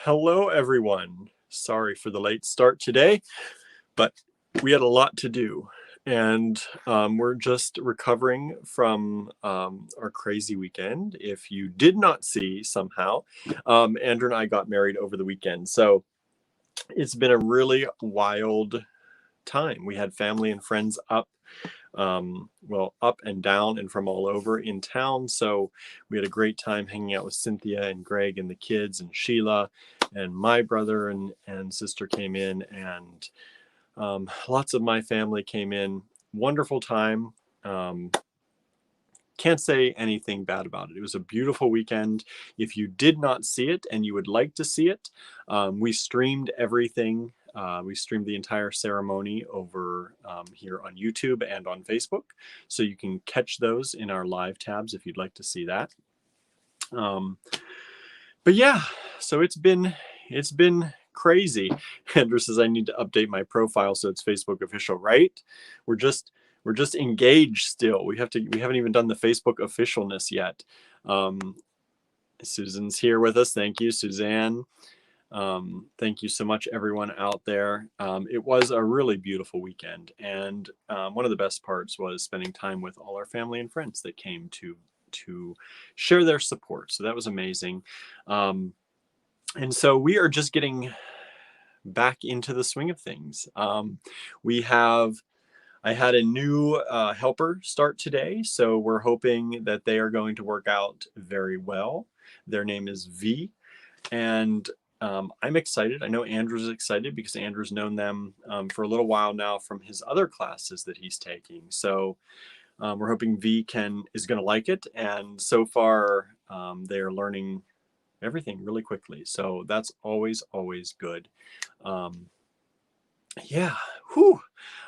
Hello, everyone. Sorry for the late start today, but we had a lot to do. And we're just recovering from our crazy weekend. If you did not see somehow, Andrew and I got married over the weekend. So it's been a really wild time. We had family and friends up, well, up and down and from all over in town. So we had a great time hanging out with Cynthia and Greg and the kids and Sheila, and my brother and sister came in, and lots of my family came in. Wonderful time. Can't say anything bad about it. It was a beautiful weekend. If you did not see it and you would like to see it, we streamed everything. We streamed the entire ceremony over here on YouTube and on Facebook. So you can catch those in our live tabs if you'd like to see that. But yeah, so it's been crazy. Andrew says I need to update my profile so it's Facebook official, right? We're just engaged still. We haven't even done the Facebook officialness yet. Susan's here with us. Thank you, Suzanne. Thank you so much, everyone out there. It was a really beautiful weekend, and one of the best parts was spending time with all our family and friends that came to share their support. So that was amazing. And so we are just getting back into the swing of things. I had a new helper start today, so we're hoping that they are going to work out very well. Their name is V, and I'm excited. I know Andrew's excited because Andrew's known them for a little while now from his other classes that he's taking. So we're hoping V is going to like it, and so far they are learning everything really quickly. So that's always good. Yeah, whew.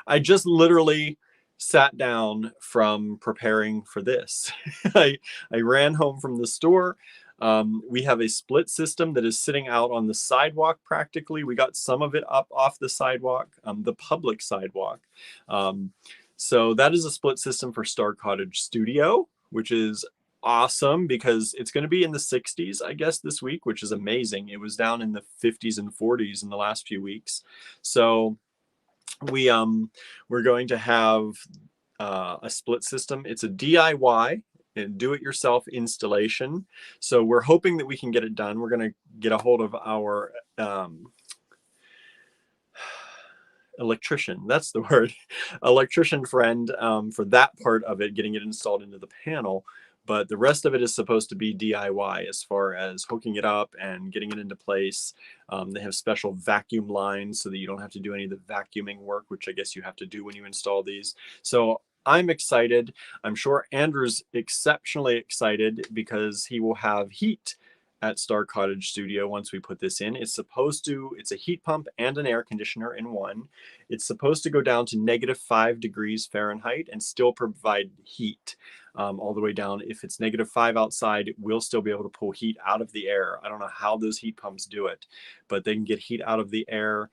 I just literally sat down from preparing for this. I ran home from the store. We have a split system that is sitting out on the sidewalk practically. We got some of it up off the sidewalk, the public sidewalk. So that is a split system for Star Cottage Studio, which is awesome because it's going to be in the 60s, I guess, this week, which is amazing. It was down in the 50s and 40s in the last few weeks. So we're going to have a split system. It's a DIY and do-it-yourself installation. So we're hoping that we can get it done. We're going to get a hold of our electrician, that's the word, electrician friend for that part of it, getting it installed into the panel. But the rest of it is supposed to be DIY as far as hooking it up and getting it into place. They have special vacuum lines so that you don't have to do any of the vacuuming work, which I guess you have to do when you install these. So I'm excited. I'm sure Andrew's exceptionally excited because he will have heat at Star Cottage Studio once we put this in. It's a heat pump and an air conditioner in one. It's supposed to go down to -5 degrees Fahrenheit and still provide heat all the way down. If it's -5 outside, we'll still be able to pull heat out of the air. I don't know how those heat pumps do it, but they can get heat out of the air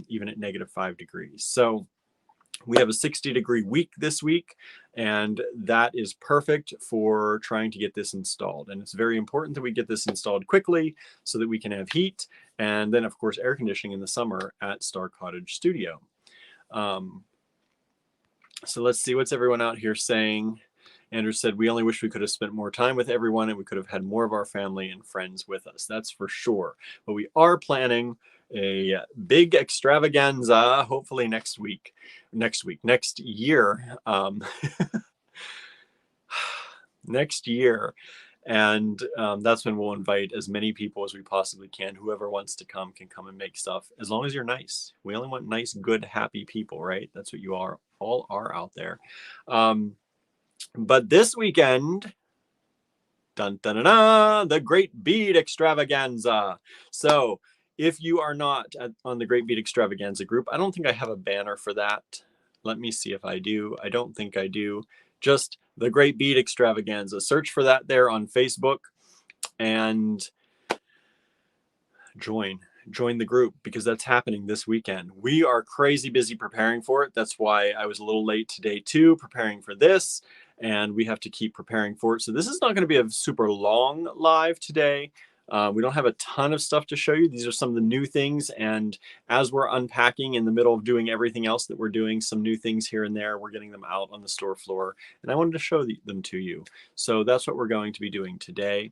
even at -5 degrees. So we have a 60-degree week this week, and that is perfect for trying to get this installed. And it's very important that we get this installed quickly so that we can have heat and then, of course, air conditioning in the summer at Star Cottage Studio. So let's see, what's everyone out here saying? Andrew said, we only wish we could have spent more time with everyone and we could have had more of our family and friends with us. That's for sure. But we are planning a big extravaganza, hopefully next year, next year. And that's when we'll invite as many people as we possibly can. Whoever wants to come can come and make stuff, as long as you're nice. We only want nice, good, happy people, right? That's what you all are out there. But this weekend, dun, dun, dun, dun, the Great Bead Extravaganza. So if you are not on the Great Bead Extravaganza group, I don't think I have a banner for that. Let me see if I do. I don't think I do. Just the Great Bead Extravaganza. Search for that there on Facebook and join the group, because that's happening this weekend. We are crazy busy preparing for it. That's why I was a little late today too, preparing for this, and we have to keep preparing for it. So this is not going to be a super long live today. We don't have a ton of stuff to show you. These are some of the new things. And as we're unpacking in the middle of doing everything else that we're doing, some new things here and there, we're getting them out on the store floor. And I wanted to show them to you. So that's what we're going to be doing today.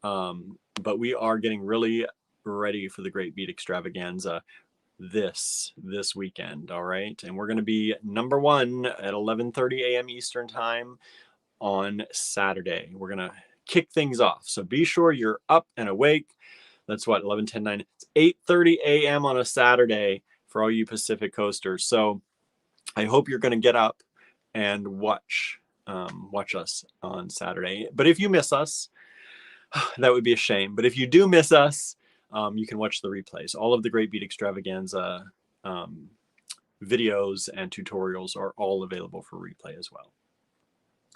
But we are getting really ready for the Great Bead Extravaganza this weekend. All right. And we're going to be number one at 11:30 a.m. Eastern time on Saturday. We're going to kick things off. So be sure you're up and awake. That's what, 11, 10, 9. It's 8:30 a.m. on a Saturday for all you Pacific coasters. So I hope you're going to get up and watch us on Saturday. But if you miss us, that would be a shame. But if you do miss us, you can watch the replays. All of the Great Bead Extravaganza videos and tutorials are all available for replay as well.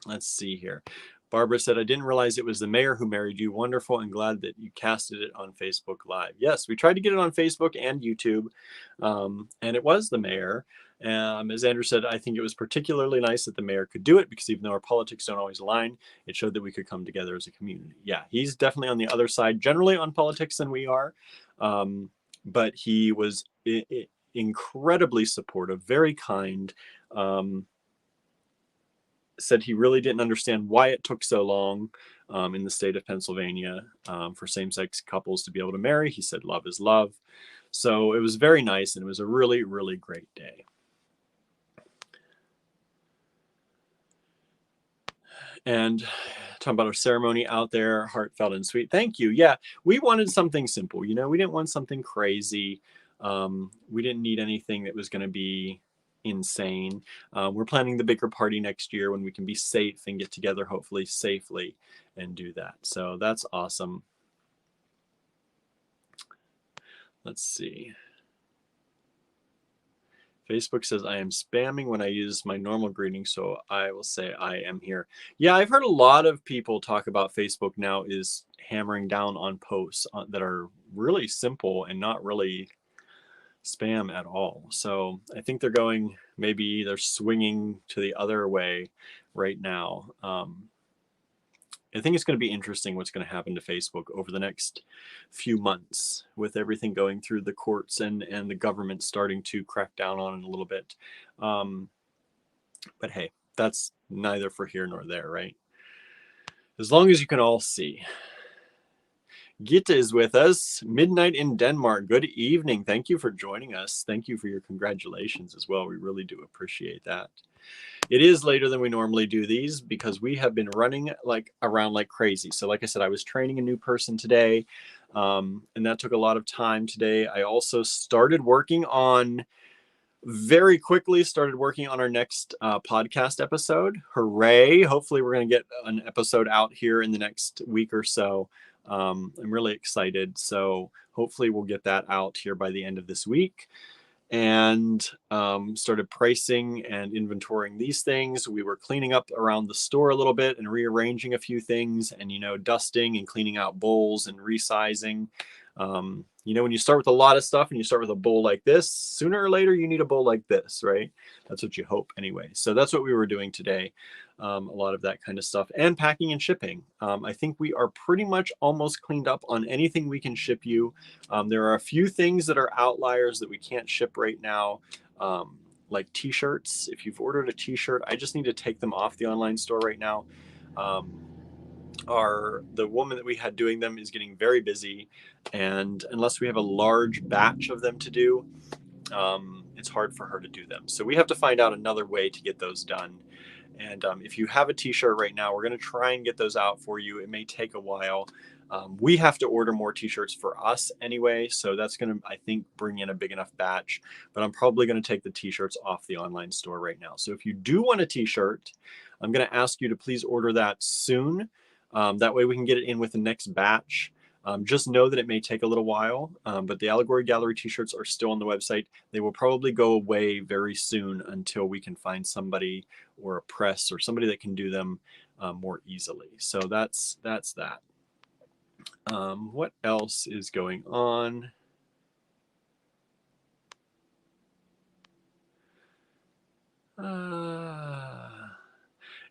Let's see here. Barbara said, I didn't realize it was the mayor who married you. Wonderful, and glad that you casted it on Facebook Live. Yes, we tried to get it on Facebook and YouTube, and it was the mayor. As Andrew said, I think it was particularly nice that the mayor could do it, because even though our politics don't always align, it showed that we could come together as a community. Yeah, he's definitely on the other side, generally on politics, than we are, but he was incredibly supportive, very kind, said he really didn't understand why it took so long in the state of Pennsylvania for same-sex couples to be able to marry. He said love is love. So it was very nice, and it was a really, really great day. And talking about our ceremony out there, heartfelt and sweet. Thank you. Yeah, we wanted something simple. You know, we didn't want something crazy. We didn't need anything that was going to be insane. We're planning the bigger party next year when we can be safe and get together, hopefully safely, and do that. So that's awesome. Let's see. Facebook says I am spamming when I use my normal greeting, so I will say I am here. Yeah, I've heard a lot of people talk about Facebook now is hammering down on posts that are really simple and not really spam at all. So I think maybe they're swinging to the other way right now. I think it's going to be interesting what's going to happen to Facebook over the next few months with everything going through the courts and the government starting to crack down on it a little bit. But hey, that's neither for here nor there, right? As long as you can all see. Gita is with us, midnight in Denmark. Good evening. Thank you for joining us. Thank you for your congratulations as well. We really do appreciate that. It is later than we normally do these because we have been running around like crazy. So like I said, I was training a new person today, and that took a lot of time today. I also very quickly started working on our next podcast episode. Hooray. Hopefully we're going to get an episode out here in the next week or so. I'm really excited. So hopefully we'll get that out here by the end of this week. And started pricing and inventorying these things. We were cleaning up around the store a little bit and rearranging a few things, and dusting and cleaning out bowls and resizing. When you start with a lot of stuff and you start with a bowl like this, sooner or later you need a bowl like this, right? That's what you hope anyway. So that's what we were doing today. A lot of that kind of stuff, and packing and shipping. I think we are pretty much almost cleaned up on anything we can ship you. There are a few things that are outliers that we can't ship right now, like t-shirts. If you've ordered a t-shirt, I just need to take them off the online store right now. The woman that we had doing them is getting very busy, and unless we have a large batch of them to do, it's hard for her to do them. So we have to find out another way to get those done. And if you have a t-shirt right now, we're going to try and get those out for you. It may take a while. We have to order more t-shirts for us anyway, so that's going to, I think, bring in a big enough batch. But I'm probably going to take the t-shirts off the online store right now. So if you do want a t-shirt, I'm going to ask you to please order that soon. That way we can get it in with the next batch. Just know that it may take a little while, but the Allegory Gallery t-shirts are still on the website. They will probably go away very soon until we can find somebody or a press or somebody that can do them more easily. So that's that. What else is going on?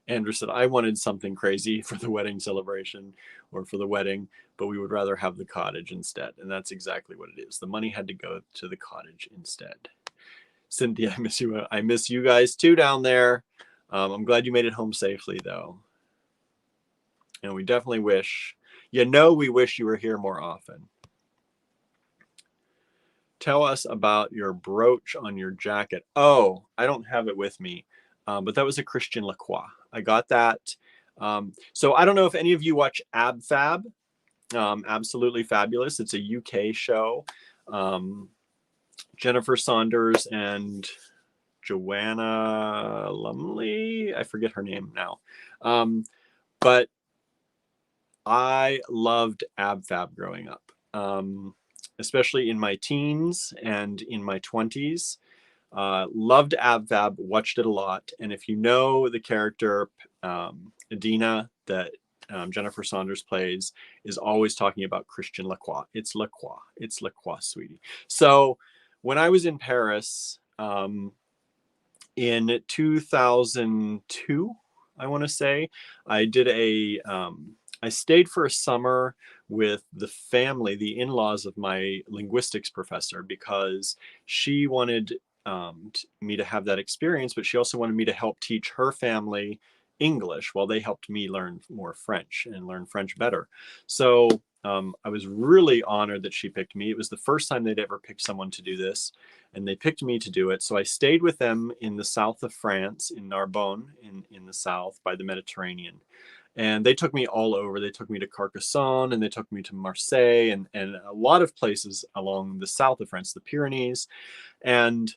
Andrew said, I wanted something crazy for the wedding celebration or for the wedding, but we would rather have the cottage instead. And that's exactly what it is. The money had to go to the cottage instead. Cynthia, I miss you. I miss you guys too down there. I'm glad you made it home safely, though. And we definitely wish, we wish you were here more often. Tell us about your brooch on your jacket. Oh, I don't have it with me, but that was a Christian Lacroix. I got that. So I don't know if any of you watch Ab Fab. Absolutely Fabulous. It's a UK show. Jennifer Saunders and Joanna Lumley. I forget her name now. But I loved Ab Fab growing up, especially in my teens and in my 20s. Loved Ab Fab, watched it a lot. And if you know the character Adina that Jennifer Saunders plays, is always talking about Christian Lacroix. It's Lacroix. It's Lacroix, sweetie. So when I was in Paris in 2002, I want to say, I did I stayed for a summer with the family, the in-laws of my linguistics professor, because she wanted me to have that experience, but she also wanted me to help teach her family English while they helped me learn more French and learn French better. So I was really honored that she picked me. It was the first time they'd ever picked someone to do this, and they picked me to do it. So I stayed with them in the south of France, in Narbonne, in the south by the Mediterranean. And they took me all over. They took me to Carcassonne, and they took me to Marseille, and a lot of places along the south of France, the Pyrenees. And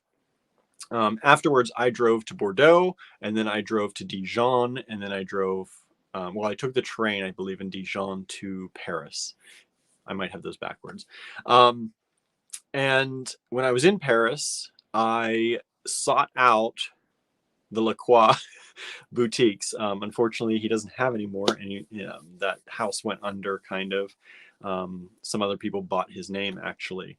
afterwards, I drove to Bordeaux, and then I drove to Dijon, and then I drove, I took the train, I believe, in Dijon to Paris. I might have those backwards. And when I was in Paris, I sought out the Lacroix boutiques. Unfortunately, he doesn't have any more, and that house went under, kind of. Some other people bought his name, actually.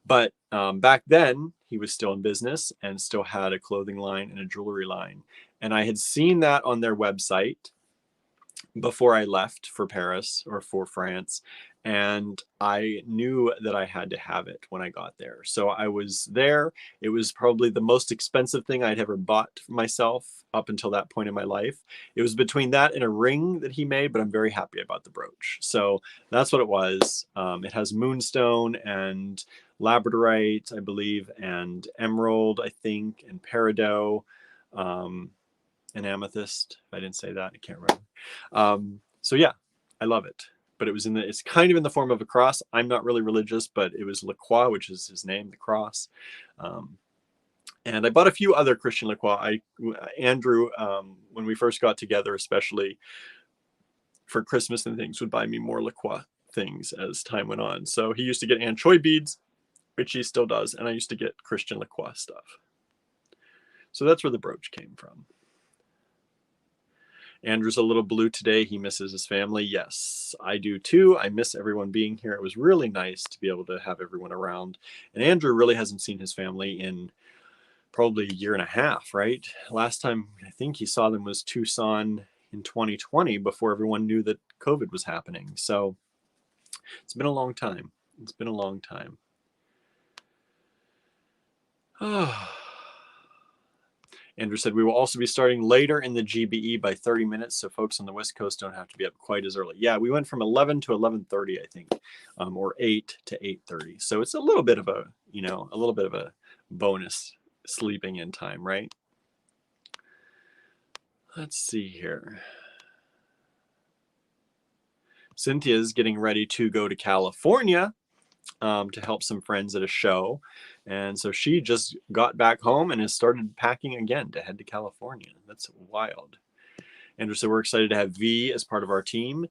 But back then, he was still in business and still had a clothing line and a jewelry line. And I had seen that on their website before I left for Paris or for France. And I knew that I had to have it when I got there. So I was there. It was probably the most expensive thing I'd ever bought for myself up until that point in my life. It was between that and a ring that he made, but I'm very happy about the brooch. So that's what it was. It has Moonstone and Labradorite, I believe, and Emerald, I think, and Peridot, and Amethyst. If I didn't say that, I can't remember. So yeah, I love it. But it's kind of in the form of a cross. I'm not really religious, but it was Lacroix, which is his name, the cross. And I bought a few other Christian Lacroix. Andrew, when we first got together, especially for Christmas and things, would buy me more Lacroix things as time went on. So he used to get anchoy beads, which he still does, and I used to get Christian Lacroix stuff. So that's where the brooch came from. Andrew's a little blue today. He misses his family. Yes, I do too. I miss everyone being here. It was really nice to be able to have everyone around. And Andrew really hasn't seen his family in probably a year and a half, right? Last time I think he saw them was Tucson in 2020, before everyone knew that COVID was happening. So it's been a long time. It's been a long time. Andrew said, we will also be starting later in the GBE by 30 minutes, so folks on the West Coast don't have to be up quite as early. Yeah, we went from 11 to 11:30, I think, or 8 to 8:30. So it's a little bit of a bonus sleeping in time, right? Let's see here. Cynthia's getting ready to go to California to help some friends at a show. And so she just got back home and has started packing again to head to California. That's wild. Andrew said, we're excited to have V as part of our team.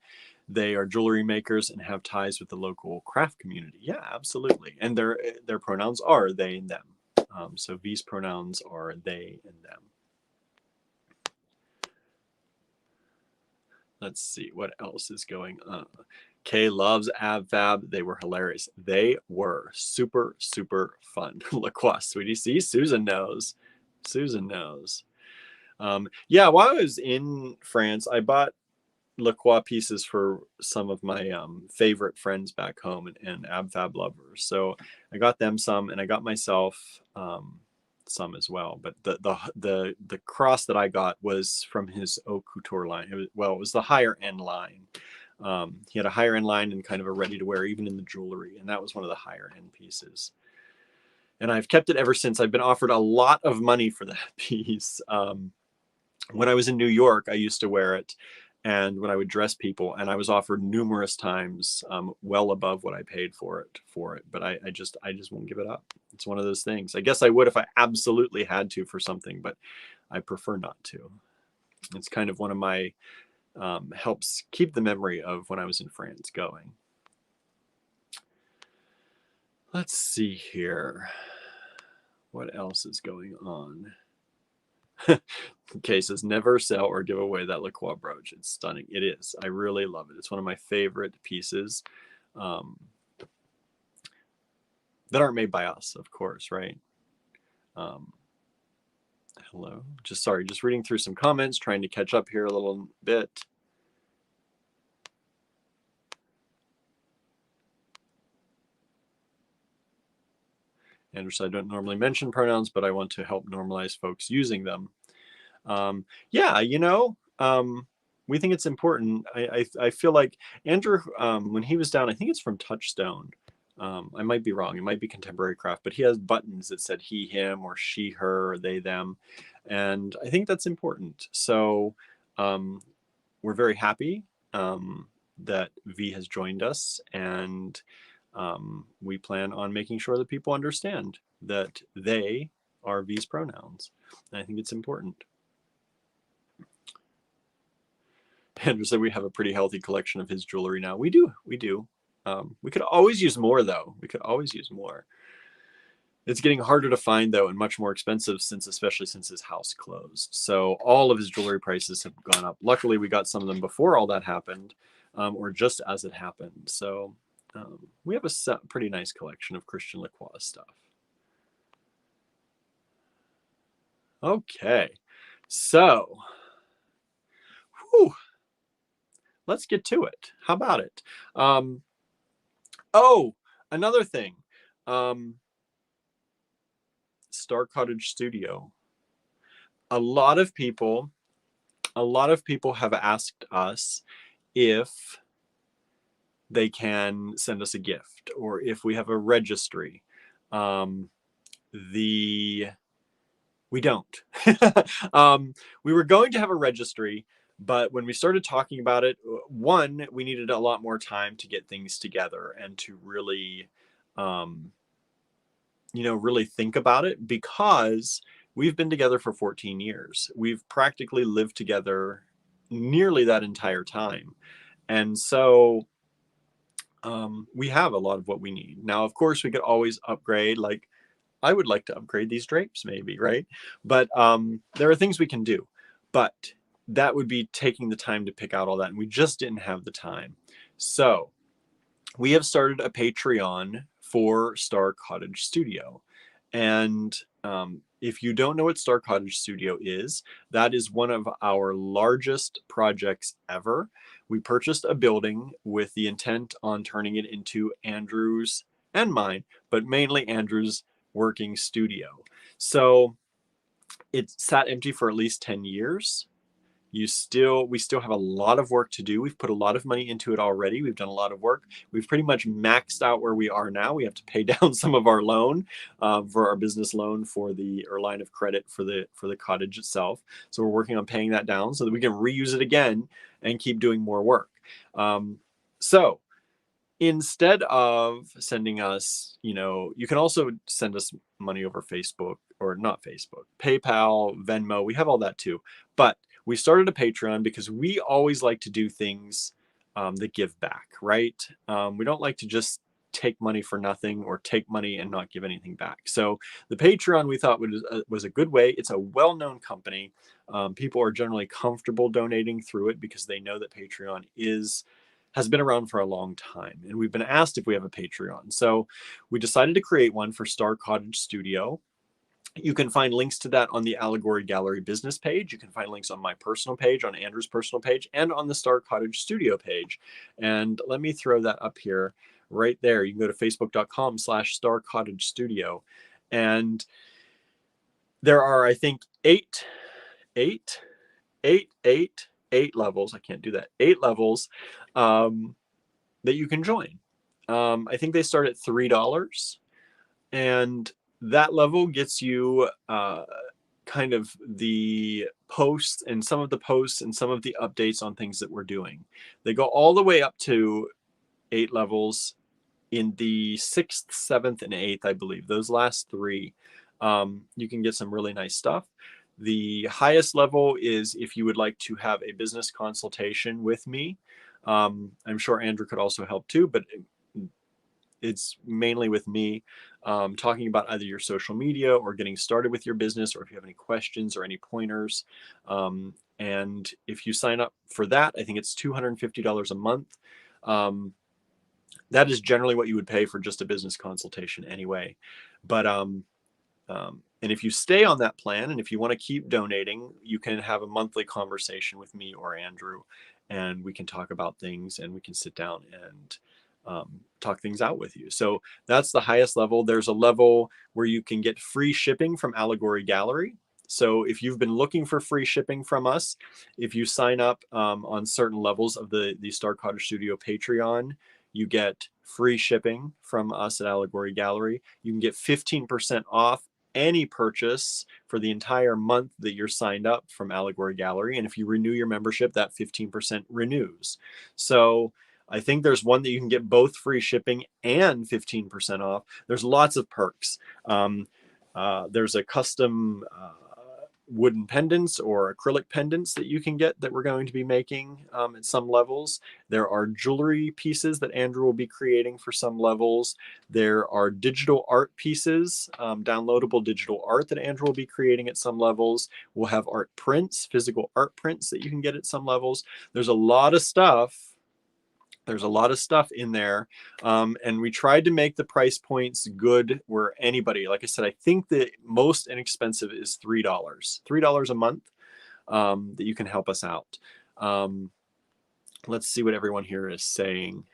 They are jewelry makers and have ties with the local craft community. Yeah, absolutely. And their pronouns are they and them. So V's pronouns are they and them. Let's see what else is going on. Kay loves Ab Fab. They were hilarious. They were super, super fun. Lacroix, sweetie. See, Susan knows. Susan knows. Yeah, while I was in France, I bought Lacroix pieces for some of my favorite friends back home and ab fab lovers. So I got them some, and I got myself some as well. But the cross that I got was from his haute couture line. It was the higher end line. He had a higher end line and kind of a ready to wear, even in the jewelry, and that was one of the higher end pieces. And I've kept it ever since. I've been offered a lot of money for that piece. When I was in New York, I used to wear it, and when I would dress people, and I was offered numerous times well above what I paid for it. But I just won't give it up. It's one of those things. I guess I would if I absolutely had to for something, but I prefer not to. It's kind of one of my helps keep the memory of when I was in France going. Let's see here. What else is going on? Okay, says never sell or give away that Lacroix brooch. It's stunning. It is. I really love it. It's one of my favorite pieces that aren't made by us, of course, right? Hello. Just reading through some comments, trying to catch up here a little bit. Andrew said, I don't normally mention pronouns, but I want to help normalize folks using them. Yeah, we think it's important. I feel like Andrew, when he was down, I think it's from Touchstone. I might be wrong. It might be Contemporary Craft, but he has buttons that said he, him, or she, her, or they, them. And I think that's important. So we're very happy that V has joined us, and we plan on making sure that people understand that they are V's pronouns. And I think it's important. Andrew said we have a pretty healthy collection of his jewelry now. We do. We could always use more, though. We could always use more. It's getting harder to find, though, and much more expensive, especially since his house closed. So all of his jewelry prices have gone up. Luckily, we got some of them before all that happened, or just as it happened. So we have a pretty nice collection of Christian Lacroix stuff. Okay, so let's get to it. How about it? Oh, another thing. Star Cottage Studio. A lot of people have asked us if they can send us a gift or if we have a registry. We don't. We were going to have a registry, but when we started talking about it, one, we needed a lot more time to get things together and to really, really think about it, because we've been together for 14 years. We've practically lived together nearly that entire time. And so we have a lot of what we need. Now, of course, we could always upgrade. Like, I would like to upgrade these drapes maybe, right? But there are things we can do. But that would be taking the time to pick out all that. And we just didn't have the time. So we have started a Patreon for Star Cottage Studio. And if you don't know what Star Cottage Studio is, that is one of our largest projects ever. We purchased a building with the intent on turning it into Andrew's and mine, but mainly Andrew's working studio. So it sat empty for at least 10 years. We still have a lot of work to do. We've put a lot of money into it already. We've done a lot of work. We've pretty much maxed out where we are now. We have to pay down some of our loan for our business loan for our line of credit for the cottage itself. So we're working on paying that down so that we can reuse it again and keep doing more work. So instead of sending us, you can also send us money over Facebook, or not Facebook, PayPal, Venmo. We have all that too. But we started a Patreon because we always like to do things that give back, right? We don't like to just take money for nothing or take money and not give anything back. So the Patreon, we thought was a good way. It's a well-known company. People are generally comfortable donating through it because they know that Patreon has been around for a long time. And we've been asked if we have a Patreon. So we decided to create one for Star Cottage Studio. You can find links to that on the Allegory Gallery business page. You can find links on my personal page, on Andrew's personal page, and on the Star Cottage Studio page. And let me throw that up here right there. You can go to facebook.com/Star Cottage Studio. And there are, I think, eight levels. I can't do that. 8 levels that you can join. I think they start at $3. And that level gets you kind of the posts and some of the posts and some of the updates on things that we're doing. They go all the way up to 8 levels in the 6th, 7th, and 8th, I believe. Those last 3, you can get some really nice stuff. The highest level is if you would like to have a business consultation with me. I'm sure Andrew could also help too, but it's mainly with me, talking about either your social media or getting started with your business, or if you have any questions or any pointers. And if you sign up for that, I think it's $250 a month. That is generally what you would pay for just a business consultation anyway. But and if you stay on that plan, and if you want to keep donating, you can have a monthly conversation with me or Andrew, and we can talk about things, and we can sit down and talk things out with you. So that's the highest level. There's a level where you can get free shipping from Allegory Gallery. So if you've been looking for free shipping from us, if you sign up on certain levels of the Star Cottage Studio Patreon, you get free shipping from us at Allegory Gallery. You can get 15% off any purchase for the entire month that you're signed up from Allegory Gallery. And if you renew your membership, that 15% renews. So I think there's one that you can get both free shipping and 15% off. There's lots of perks. There's a custom wooden pendants or acrylic pendants that you can get that we're going to be making at some levels. There are jewelry pieces that Andrew will be creating for some levels. There are digital art pieces, downloadable digital art that Andrew will be creating at some levels. We'll have art prints, physical art prints that you can get at some levels. There's a lot of stuff. There's a lot of stuff in there. And we tried to make the price points good where anybody, like I said, I think the most inexpensive is $3, $3 a month that you can help us out. Let's see what everyone here is saying.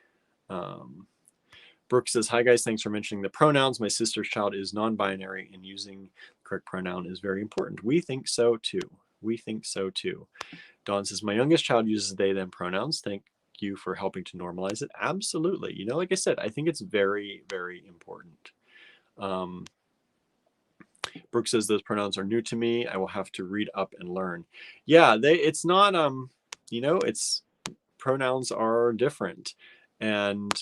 Brooke says, hi guys, thanks for mentioning the pronouns. My sister's child is non-binary and using the correct pronoun is very important. We think so too. We think so too. Dawn says, my youngest child uses they, them pronouns. Thank you for helping to normalize it. Absolutely. You know, like I said, I think it's very, very important. Brooke says those pronouns are new to me. I will have to read up and learn. Yeah, it's not, you know, it's pronouns are different. And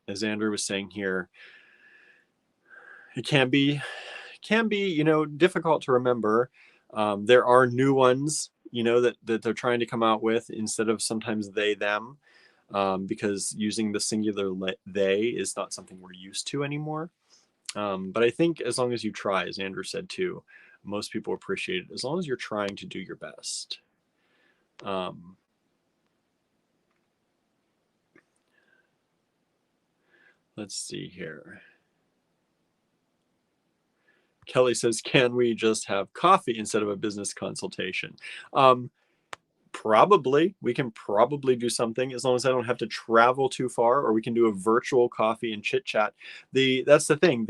as Andrew was saying here, it can be, you know, difficult to remember. There are new ones, you know, that they're trying to come out with instead of sometimes they, them, because using the singular they is not something we're used to anymore. But I think as long as you try, as Andrew said too, most people appreciate it as long as you're trying to do your best. Let's see here. Kelly says, can we just have coffee instead of a business consultation? Probably. We can probably do something as long as I don't have to travel too far, or we can do a virtual coffee and chit chat. That's the thing.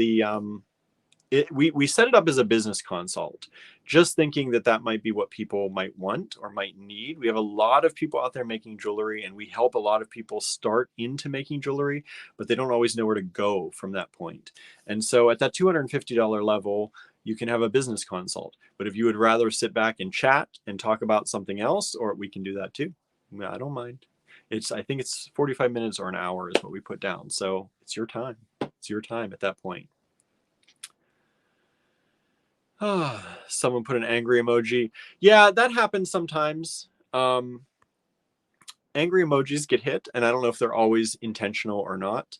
We set it up as a business consult, just thinking that might be what people might want or might need. We have a lot of people out there making jewelry, and we help a lot of people start into making jewelry, but they don't always know where to go from that point. And so at that $250 level, you can have a business consult. But if you would rather sit back and chat and talk about something else, or we can do that too. I don't mind. I think it's 45 minutes or an hour is what we put down. So it's your time. It's your time at that point. Someone put an angry emoji. Yeah, that happens sometimes. Angry emojis get hit, and I don't know if they're always intentional or not.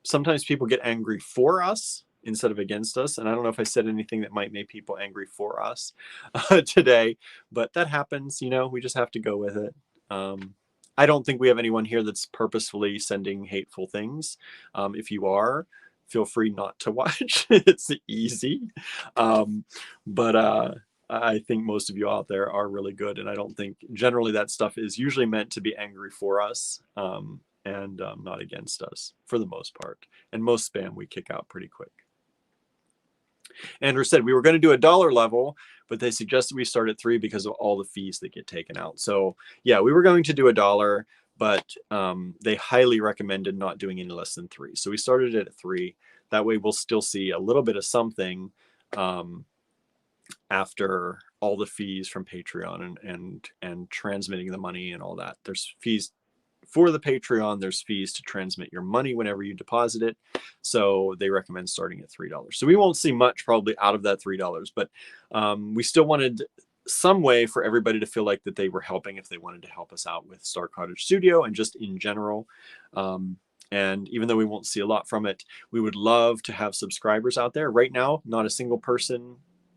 Sometimes people get angry for us instead of against us, and I don't know if I said anything that might make people angry for us today, but that happens. You know, we just have to go with it. I don't think we have anyone here that's purposefully sending hateful things. If you are, feel free not to watch. It's easy. But I think most of you out there are really good. And I don't think generally that stuff is usually meant to be angry for us and not against us for the most part. And most spam we kick out pretty quick. Andrew said we were going to do a $1 level, but they suggested we start at $3 because of all the fees that get taken out. So yeah, we were going to do $1, but they highly recommended not doing any less than $3. So we started it at $3. That way we'll still see a little bit of something after all the fees from Patreon and transmitting the money and all that. There's fees for the Patreon, there's fees to transmit your money whenever you deposit it. So they recommend starting at $3. So we won't see much probably out of that $3, but we still wanted some way for everybody to feel like that they were helping if they wanted to help us out with Star Cottage Studio and just in general. And even though we won't see a lot from it, we would love to have subscribers out there. Right now, not a single person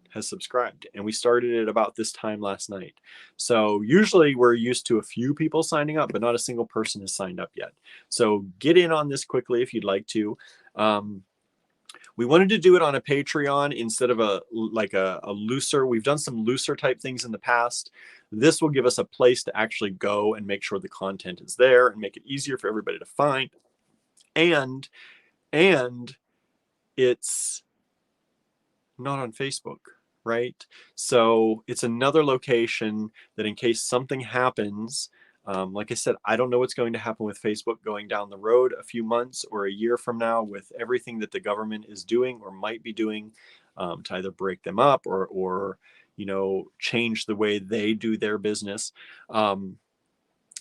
has subscribed, and we started it about this time last night. So usually we're used to a few people signing up, but not a single person has signed up yet. So get in on this quickly if you'd like to. We wanted to do it on a Patreon instead of a looser. We've done some looser type things in the past. This will give us a place to actually go and make sure the content is there and make it easier for everybody to find. And it's not on Facebook, right? So it's another location that in case something happens, like I said, I don't know what's going to happen with Facebook going down the road a few months or a year from now with everything that the government is doing or might be doing to either break them up or you know, change the way they do their business,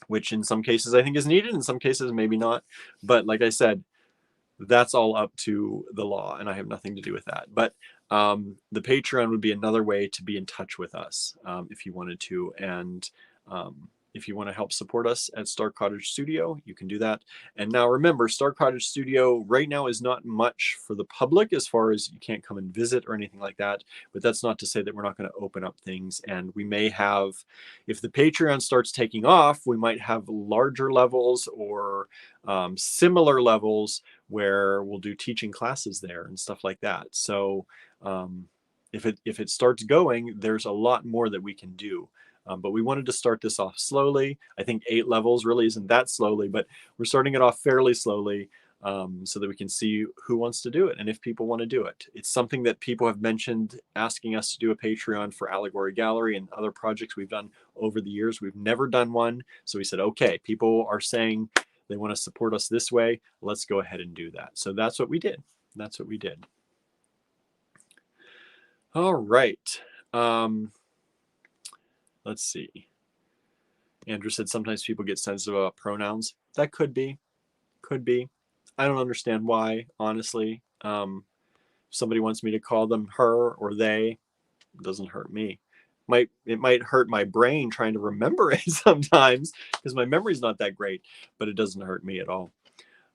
which in some cases I think is needed, in some cases maybe not. But like I said, that's all up to the law and I have nothing to do with that. But the Patreon would be another way to be in touch with us if you wanted to. And if you want to help support us at Star Cottage Studio, you can do that. And now remember, Star Cottage Studio right now is not much for the public as far as you can't come and visit or anything like that. But that's not to say that we're not going to open up things. And we may have, if the Patreon starts taking off, we might have larger levels or similar levels where we'll do teaching classes there and stuff like that. So if it starts going, there's a lot more that we can do. But we wanted to start this off slowly. I think 8 levels really isn't that slowly, but we're starting it off fairly slowly so that we can see who wants to do it and if people want to do it. It's something that people have mentioned asking us to do a Patreon for Allegory Gallery and other projects we've done over the years. We've never done one. So we said, okay, people are saying they want to support us this way. Let's go ahead and do that. So that's what we did. That's what we did. All right. Let's see. Andrew said sometimes people get sensitive about pronouns. That could be. I don't understand why, honestly. If somebody wants me to call them her or they, it doesn't hurt me. It might hurt my brain trying to remember it sometimes because my memory's not that great, but it doesn't hurt me at all.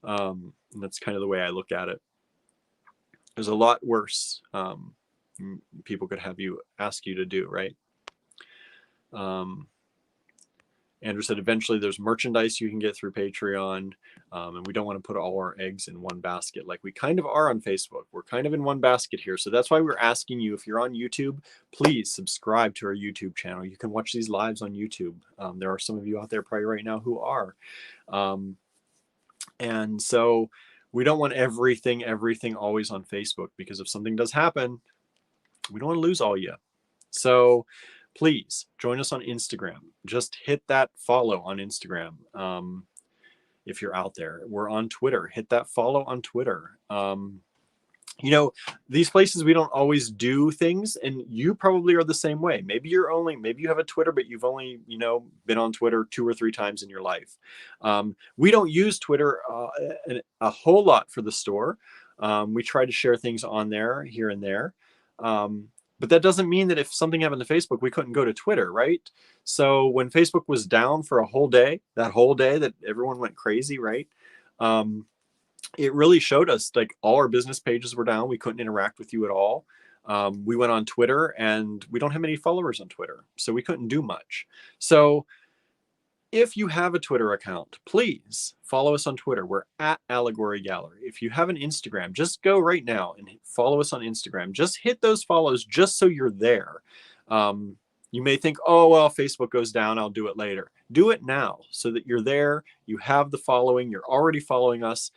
And that's kind of the way I look at it. There's a lot worse people could have you ask you to do, right? Andrew said eventually there's merchandise you can get through Patreon, and we don't want to put all our eggs in one basket like we kind of are on Facebook. We're kind of in one basket here. So that's why we're asking you, if you're on YouTube, please subscribe to our YouTube channel. You can watch these lives on YouTube. There are some of you out there probably right now who are. And so we don't want everything always on Facebook, because if something does happen, we don't want to lose all you. So please join us on Instagram. Just hit that follow on Instagram if you're out there. We're on Twitter. Hit that follow on Twitter. You know, these places we don't always do things, and you probably are the same way. Maybe you have a Twitter, but you've only, you know, been on Twitter 2 or 3 times in your life. We don't use Twitter a whole lot for the store. We try to share things on there here and there. But that doesn't mean that if something happened to Facebook, we couldn't go to Twitter, right? So when Facebook was down for a whole day, that whole day that everyone went crazy, right? It really showed us like all our business pages were down. We couldn't interact with you at all. We went on Twitter, and we don't have many followers on Twitter, so we couldn't do much. So If you have a Twitter account, please follow us on Twitter. We're at Allegory Gallery. If you have an Instagram, just go right now and follow us on Instagram. Just hit those follows just so you're there. You may think, oh, well, Facebook goes down, I'll do it later. Do it now so that you're there, you have the following, you're already following us.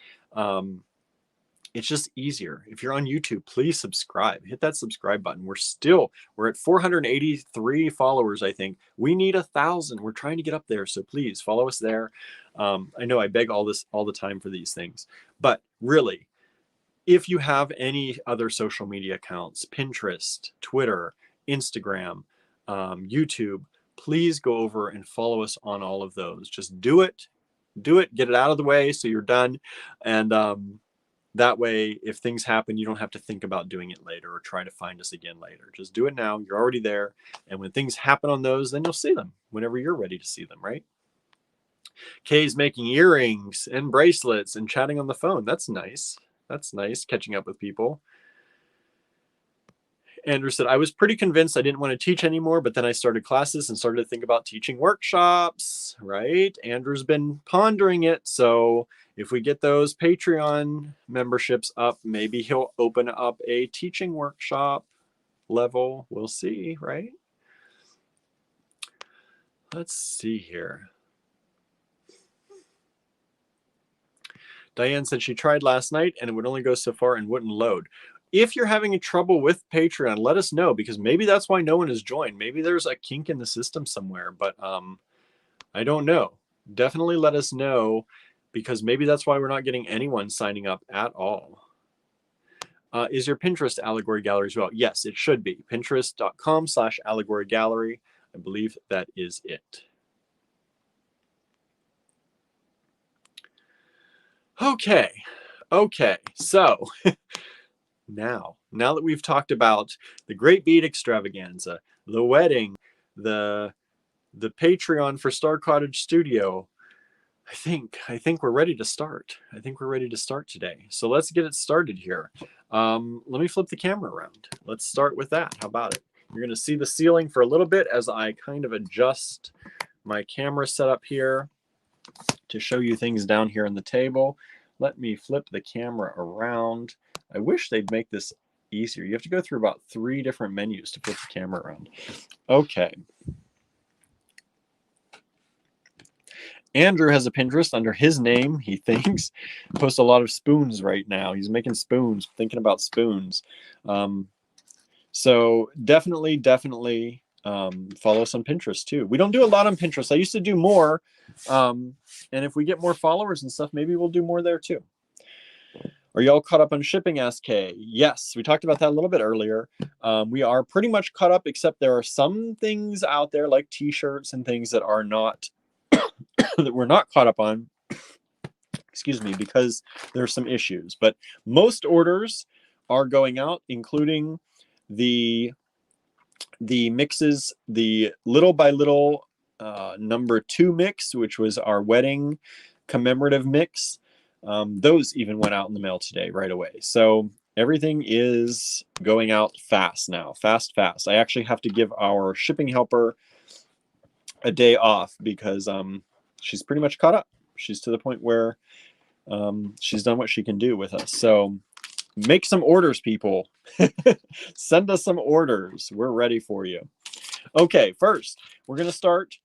It's just easier. If you're on YouTube, please subscribe. Hit that subscribe button. We're at 483 followers, I think. We need 1,000. We're trying to get up there, so please follow us there. I know I beg all the time for these things, but really, if you have any other social media accounts, Pinterest, Twitter, Instagram, YouTube, please go over and follow us on all of those. Just do it, get it out of the way so you're done. And that way, if things happen, you don't have to think about doing it later or try to find us again later. Just do it now. You're already there. And when things happen on those, then you'll see them whenever you're ready to see them, right? Kay's making earrings and bracelets and chatting on the phone. That's nice. That's nice, catching up with people. Andrew said, I was pretty convinced I didn't want to teach anymore, but then I started classes and started to think about teaching workshops, right? Andrew's been pondering it. So if we get those Patreon memberships up, maybe he'll open up a teaching workshop level. We'll see, right? Let's see here. Diane said she tried last night and it would only go so far and wouldn't load. If you're having trouble with Patreon, let us know, because maybe that's why no one has joined. Maybe there's a kink in the system somewhere, but I don't know. Definitely let us know, because maybe that's why we're not getting anyone signing up at all. Is your Pinterest Allegory Gallery as well? Yes, it should be. Pinterest.com/Allegory Gallery. I believe that is it. Okay. So now that we've talked about the Great Bead Extravaganza, the wedding, the Patreon for Star Cottage Studio, I think we're ready to start. I think we're ready to start today. So let's get it started here. Let me flip the camera around. Let's start with that. How about it? You're going to see the ceiling for a little bit as I kind of adjust my camera setup here to show you things down here on the table. Let me flip the camera around. I wish they'd make this easier. You have to go through about 3 different menus to flip the camera around. Okay. Andrew has a Pinterest under his name, he thinks. Posts a lot of spoons right now. He's making spoons, thinking about spoons. So definitely follow us on Pinterest too. We don't do a lot on Pinterest. I used to do more. And if we get more followers and stuff, maybe we'll do more there too. Are y'all caught up on shipping? Asked Kay. Yes, we talked about that a little bit earlier. We are pretty much caught up, except there are some things out there like t-shirts and things that are not that we're not caught up on, excuse me, because there's some issues. But most orders are going out, including the mixes, the Little by Little number 2 mix, which was our wedding commemorative mix. Those even went out in the mail today right away. So everything is going out fast now, fast. I actually have to give our shipping helper a day off because she's pretty much caught up. She's to the point where she's done what she can do with us. So make some orders, people. Send us some orders. We're ready for you. Okay, first, we're going to start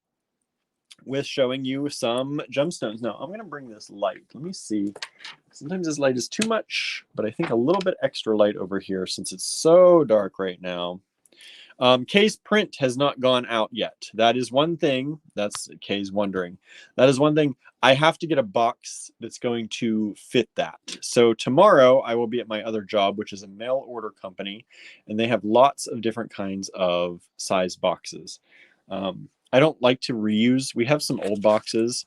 with showing you some gemstones. Now, I'm going to bring this light. Let me see. Sometimes this light is too much, but I think a little bit extra light over here since it's so dark right now. Kay's print has not gone out yet. That is one thing. That's Kay's wondering. That is one thing. I have to get a box that's going to fit that. So tomorrow I will be at my other job, which is a mail order company, and they have lots of different kinds of size boxes. I don't like to reuse. We have some old boxes,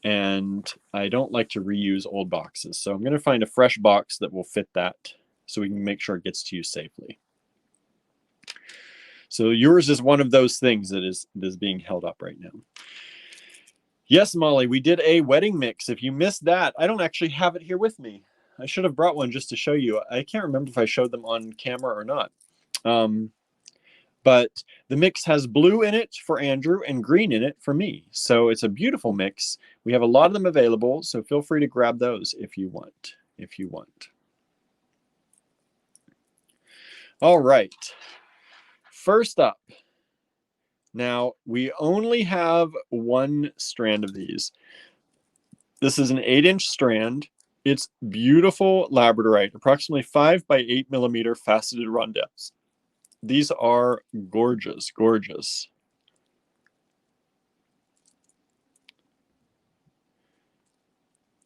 and I don't like to reuse old boxes. So I'm going to find a fresh box that will fit that so we can make sure it gets to you safely. So yours is one of those things that is being held up right now. Yes, Molly, we did a wedding mix. If you missed that, I don't actually have it here with me. I should have brought one just to show you. I can't remember if I showed them on camera or not. But the mix has blue in it for Andrew and green in it for me. So it's a beautiful mix. We have a lot of them available, so feel free to grab those if you want. All right. First up. Now, we only have one strand of these. This is an 8-inch strand. It's beautiful Labradorite, approximately 5 by 8 millimeter faceted rondelles. These are gorgeous, gorgeous.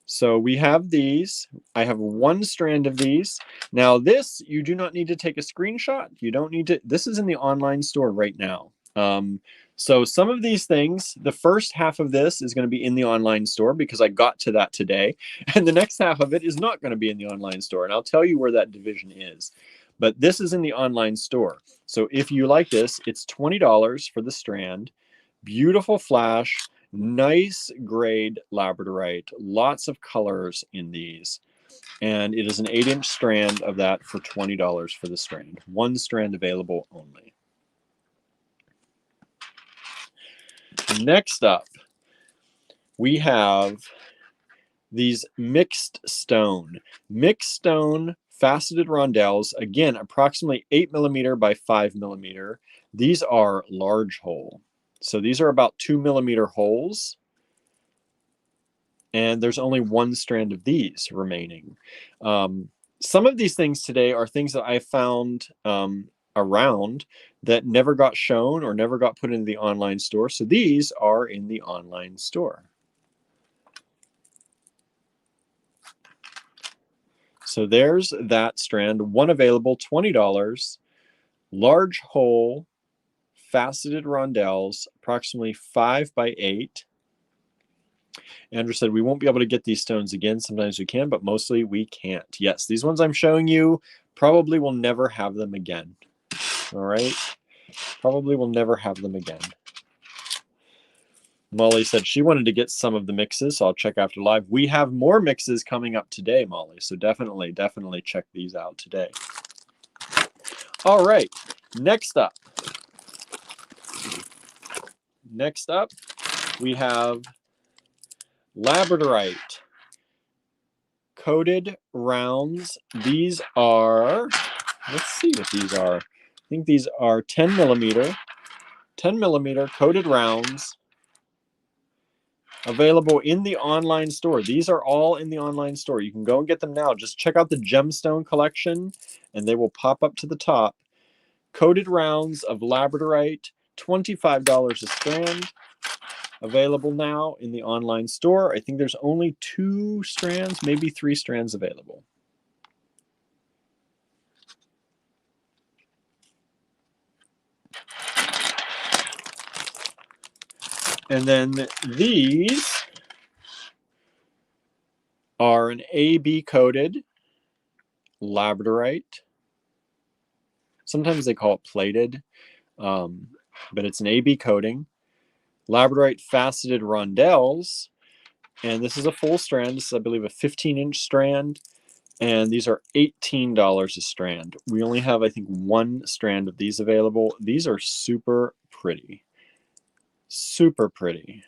So we have these. I have one strand of these. Now this, you do not need to take a screenshot. You don't need to, this is in the online store right now. So some of these things, the first half of this is going to be in the online store because I got to that today. And the next half of it is not going to be in the online store. And I'll tell you where that division is. But this is in the online store. So if you like this, it's $20 for the strand. Beautiful flash, nice grade Labradorite, lots of colors in these. And it is an 8-inch strand of that for $20 for the strand. One strand available only. Next up, we have these mixed stone faceted rondelles, again, approximately 8 millimeter by 5 millimeter. These are large hole. So these are about 2 millimeter holes. And there's only one strand of these remaining. Some of these things today are things that I found around that never got shown or never got put into the online store. So these are in the online store. So there's that strand, one available, $20, large hole, faceted rondelles, approximately 5 by 8. Andrew said, we won't be able to get these stones again. Sometimes we can, but mostly we can't. Yes, these ones I'm showing you probably will never have them again. All right? Probably will never have them again. Molly said she wanted to get some of the mixes, so I'll check after live. We have more mixes coming up today, Molly, so definitely check these out today. All right, next up, we have Labradorite coated rounds. These are, let's see what these are. I think these are 10 millimeter coated rounds available in the online store. These are all in the online store. You can go and get them now. Just check out the gemstone collection and they will pop up to the top. Coated rounds of Labradorite, $25 a strand. Available now in the online store. I think there's only 2 strands, maybe 3 strands available. And then these are an AB coated Labradorite. Sometimes they call it plated, but it's an AB coating. Labradorite faceted rondelles, and this is a full strand. This is, I believe, a 15-inch strand, and these are $18 a strand. We only have, I think, 1 strand of these available. These are super pretty. Super pretty.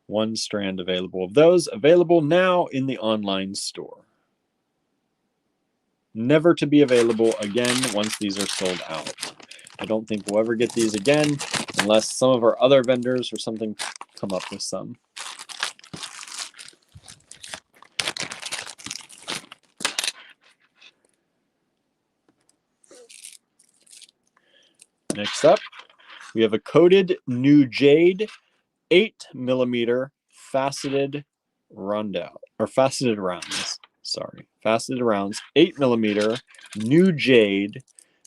1 strand available of those, available now in the online store. Never to be available again once these are sold out. I don't think we'll ever get these again unless some of our other vendors or something come up with some. Next up, we have a coated new jade 8 millimeter faceted rondelle, or faceted rounds. Sorry, faceted rounds, 8 millimeter new jade,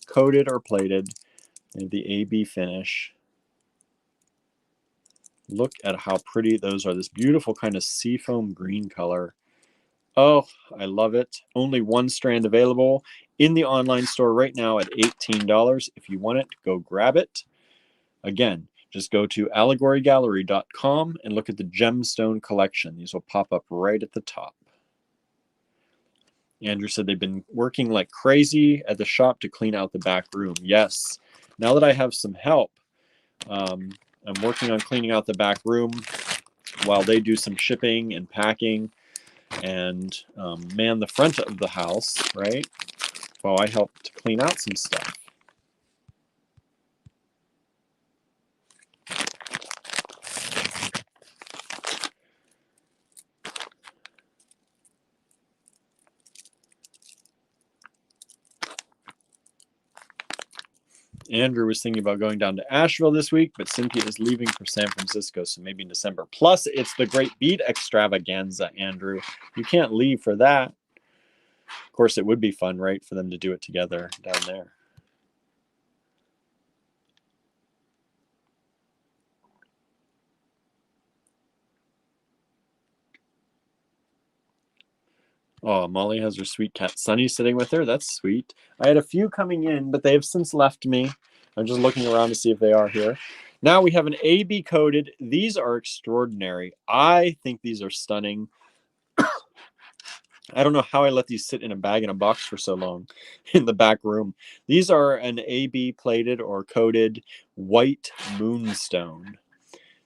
coated or plated. And the AB finish. Look at how pretty those are. This beautiful kind of seafoam green color. Oh, I love it. Only 1 strand available in the online store right now at $18. If you want it, go grab it. Again, just go to allegorygallery.com and look at the gemstone collection. These will pop up right at the top. Andrew said they've been working like crazy at the shop to clean out the back room. Yes. Now that I have some help, I'm working on cleaning out the back room while they do some shipping and packing and man the front of the house, right? While I help to clean out some stuff. Andrew was thinking about going down to Asheville this week, but Cynthia is leaving for San Francisco, so maybe in December. Plus, it's the Great Bead Extravaganza, Andrew. You can't leave for that. Of course, it would be fun, right, for them to do it together down there. Oh, Molly has her sweet cat Sunny sitting with her. That's sweet. I had a few coming in, but they have since left me. I'm just looking around to see if they are here. Now we have an AB coated. These are extraordinary. I think these are stunning. I don't know how I let these sit in a bag in a box for so long in the back room. These are an AB plated or coated white moonstone.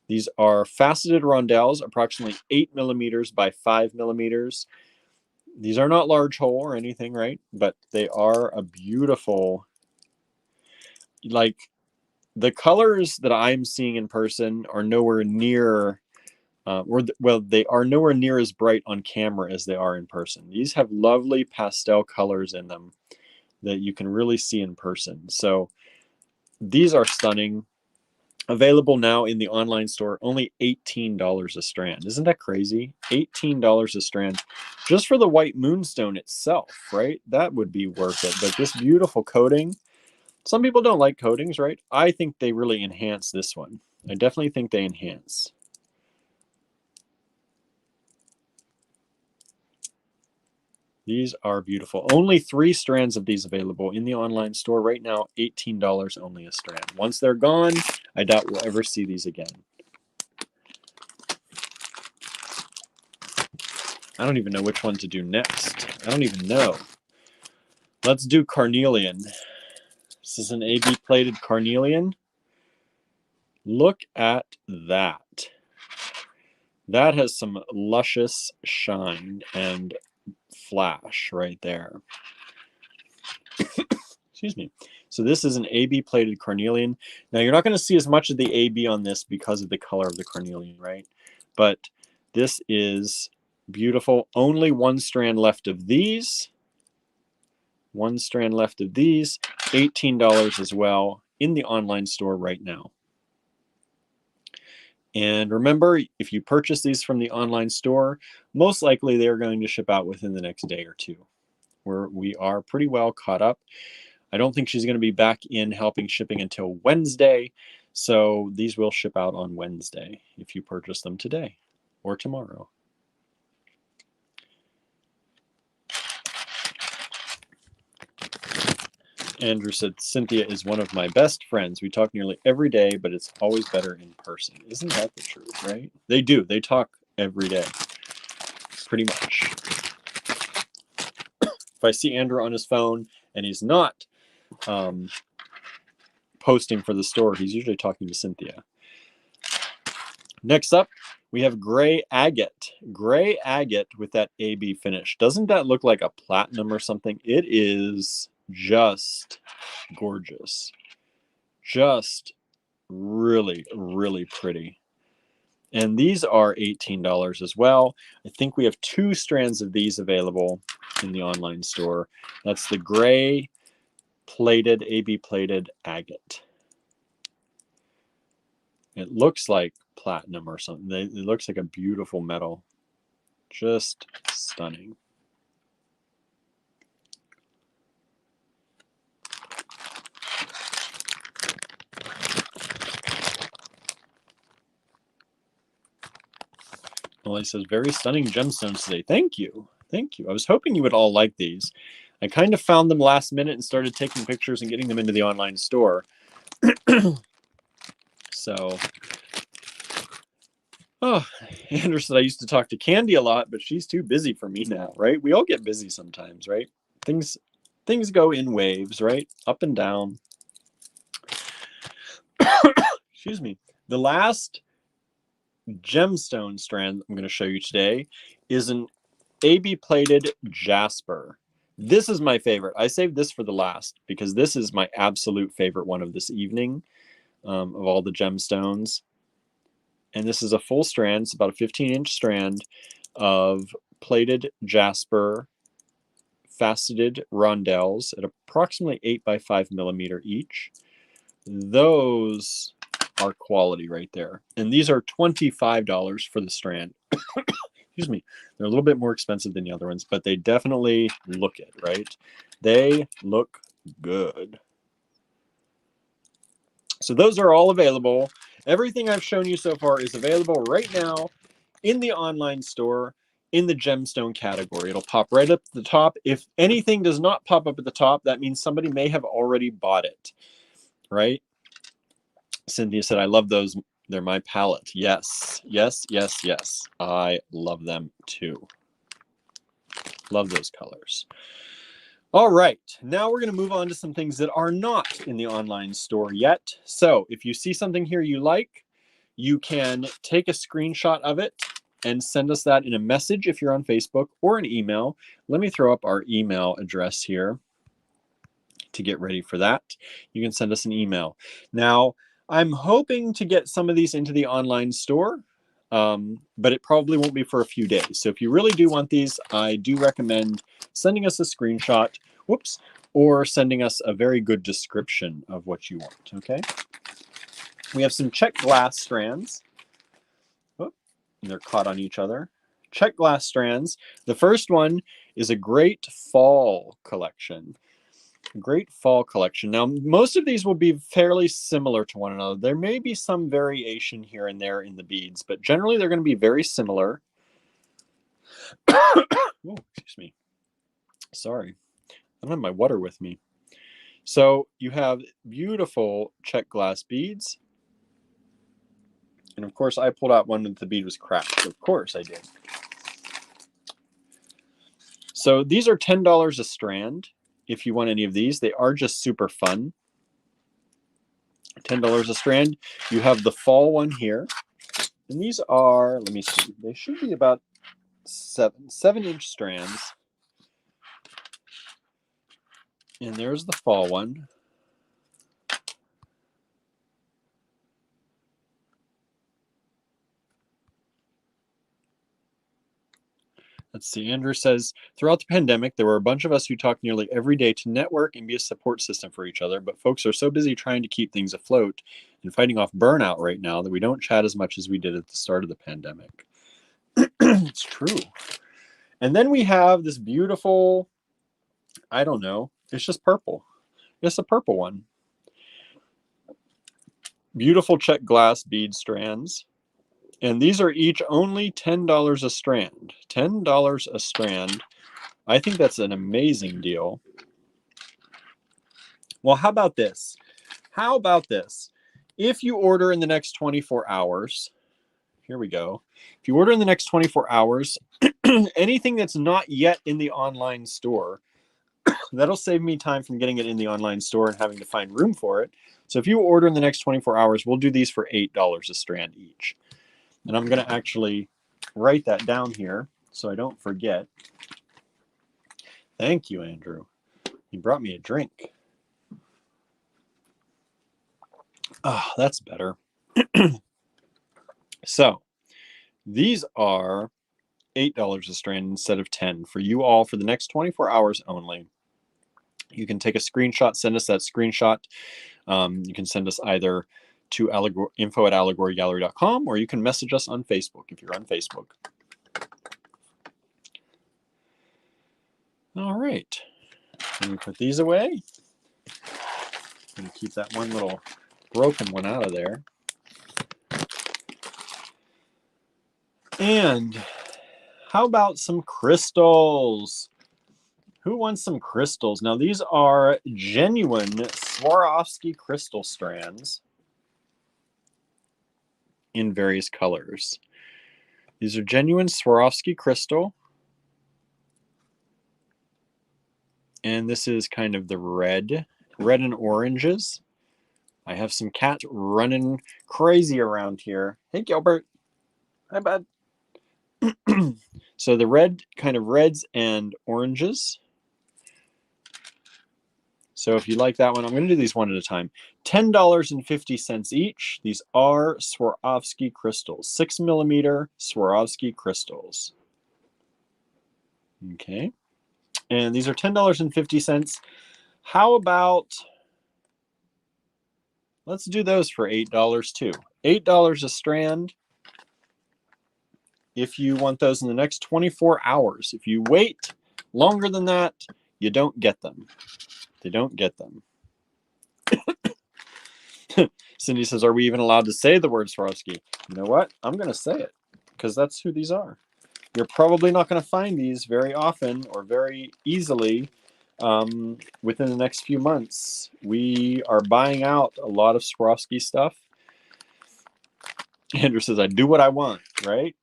These are faceted rondelles, approximately 8 millimeters by 5 millimeters. These are not large hole or anything, right? But they are a beautiful, like the colors that I'm seeing in person are nowhere near, well, they are nowhere near as bright on camera as they are in person. These have lovely pastel colors in them that you can really see in person. So these are stunning. Available now in the online store, only $18 a strand. Isn't that crazy? $18 a strand just for the white moonstone itself, right? That would be worth it. But this beautiful coating, some people don't like coatings, right? I think they really enhance this one. I definitely think they enhance. These are beautiful. Only 3 strands of these available in the online store right now. $18 only a strand. Once they're gone, I doubt we'll ever see these again. I don't even know which one to do next. I don't even know. Let's do carnelian. This is an AB plated carnelian. Look at that. That has some luscious shine and flash right there. Excuse me. So this is an AB plated carnelian. Now you're not going to see as much of the AB on this because of the color of the carnelian, right? But this is beautiful. Only 1 strand left of these. 1 strand left of these. $18 as well in the online store right now. And remember, if you purchase these from the online store, most likely they're going to ship out within the next day or two. We are pretty well caught up. I don't think she's going to be back in helping shipping until Wednesday, so these will ship out on Wednesday if you purchase them today or tomorrow. Andrew said, Cynthia is one of my best friends. We talk nearly every day, but it's always better in person. Isn't that the truth, right? They do. They talk every day, pretty much. If I see Andrew on his phone and he's not posting for the store, he's usually talking to Cynthia. Next up, we have gray agate. Gray agate with that AB finish. Doesn't that look like a platinum or something? It is just gorgeous. Just really, really pretty. And these are $18 as well. I think we have 2 strands of these available in the online store. That's the gray plated, AB plated agate. It looks like platinum or something. It looks like a beautiful metal. Just stunning. Molly says, very stunning gemstones today. Thank you. Thank you. I was hoping you would all like these. I kind of found them last minute and started taking pictures and getting them into the online store. So, Oh, Andrew said I used to talk to Candy a lot, but she's too busy for me now, right? We all get busy sometimes, right? Things go in waves, right? Up and down. Excuse me. The last gemstone strand I'm going to show you today is an AB plated Jasper. This is my favorite. I saved this for the last because this is my absolute favorite one of this evening, of all the gemstones. And this is a full strand. It's about a 15-inch strand of plated Jasper faceted rondelles at approximately 8 by 5 millimeter each. Those are quality right there. And these are $25 for the strand. Excuse me. They're a little bit more expensive than the other ones, but they definitely look it, right? They look good. So those are all available. Everything I've shown you so far is available right now in the online store in the gemstone category. It'll pop right up at the top. If anything does not pop up at the top, that means somebody may have already bought it, right? Cynthia said, I love those. They're my palette. Yes, yes, yes, yes. I love them too. Love those colors. All right, now we're going to move on to some things that are not in the online store yet. So if you see something here you like, you can take a screenshot of it and send us that in a message if you're on Facebook, or an email. Let me throw up our email address here to get ready for that. You can send us an email. Now, I'm hoping to get some of these into the online store, but it probably won't be for a few days. So if you really do want these, I do recommend sending us a screenshot, whoops, or sending us a very good description of what you want, okay? We have some check glass strands. Oh, and they're caught on each other. Check glass strands. The first one is a great fall collection. Great fall collection. Now, most of these will be fairly similar to one another. There may be some variation here and there in the beads, but generally they're going to be very similar. Oh, excuse me. Sorry. I don't have my water with me. So you have beautiful check glass beads. And of course, I pulled out one that the bead was cracked. Of course I did. So these are $10 a strand. If you want any of these, they are just super fun. $10 a strand. You have the fall one here. And these are, let me see, they should be about 7-inch strands. And there's the fall one. Let's see, Andrew says, throughout the pandemic, there were a bunch of us who talked nearly every day to network and be a support system for each other, but folks are so busy trying to keep things afloat and fighting off burnout right now that we don't chat as much as we did at the start of the pandemic. It's true. And then we have this beautiful, I don't know, it's just purple. It's a purple one. Beautiful check glass bead strands. And these are each only $10 a strand. $10 a strand. I think that's an amazing deal. Well, how about this? How about this? If you order in the next 24 hours, here we go. If you order in the next 24 hours, anything that's not yet in the online store, that'll save me time from getting it in the online store and having to find room for it. So if you order in the next 24 hours, we'll do these for $8 a strand each. And I'm going to actually write that down here so I don't forget. Thank you, Andrew. You brought me a drink. Oh, that's better. So these are $8 a strand instead of $10 for you all for the next 24 hours only. You can take a screenshot, send us that screenshot. You can send us either to info@allegorygallery.com, or you can message us on Facebook if you're on Facebook. All right. Let me put these away. I'm going to keep that one little broken one out of there. And how about some crystals? Who wants some crystals? Now, these are genuine Swarovski crystal strands in various colors. These are genuine Swarovski crystal. And this is kind of the red and oranges. I have some cats running crazy around here. Hey, Gilbert. Hi, bud. So the red, kind of reds and oranges. So if you like that one, I'm going to do these one at a time. $10.50 each. These are Swarovski crystals, 6mm Swarovski crystals. Okay. And these are $10.50. How about, let's do those for $8 too. $8 a strand if you want those in the next 24 hours. If you wait longer than that, you don't get them. They don't get them. Cindy says, are we even allowed to say the word Swarovski? You know what? I'm going to say it because that's who these are. You're probably not going to find these very often or very easily within the next few months. We are buying out a lot of Swarovski stuff. Andrew says, I do what I want, right?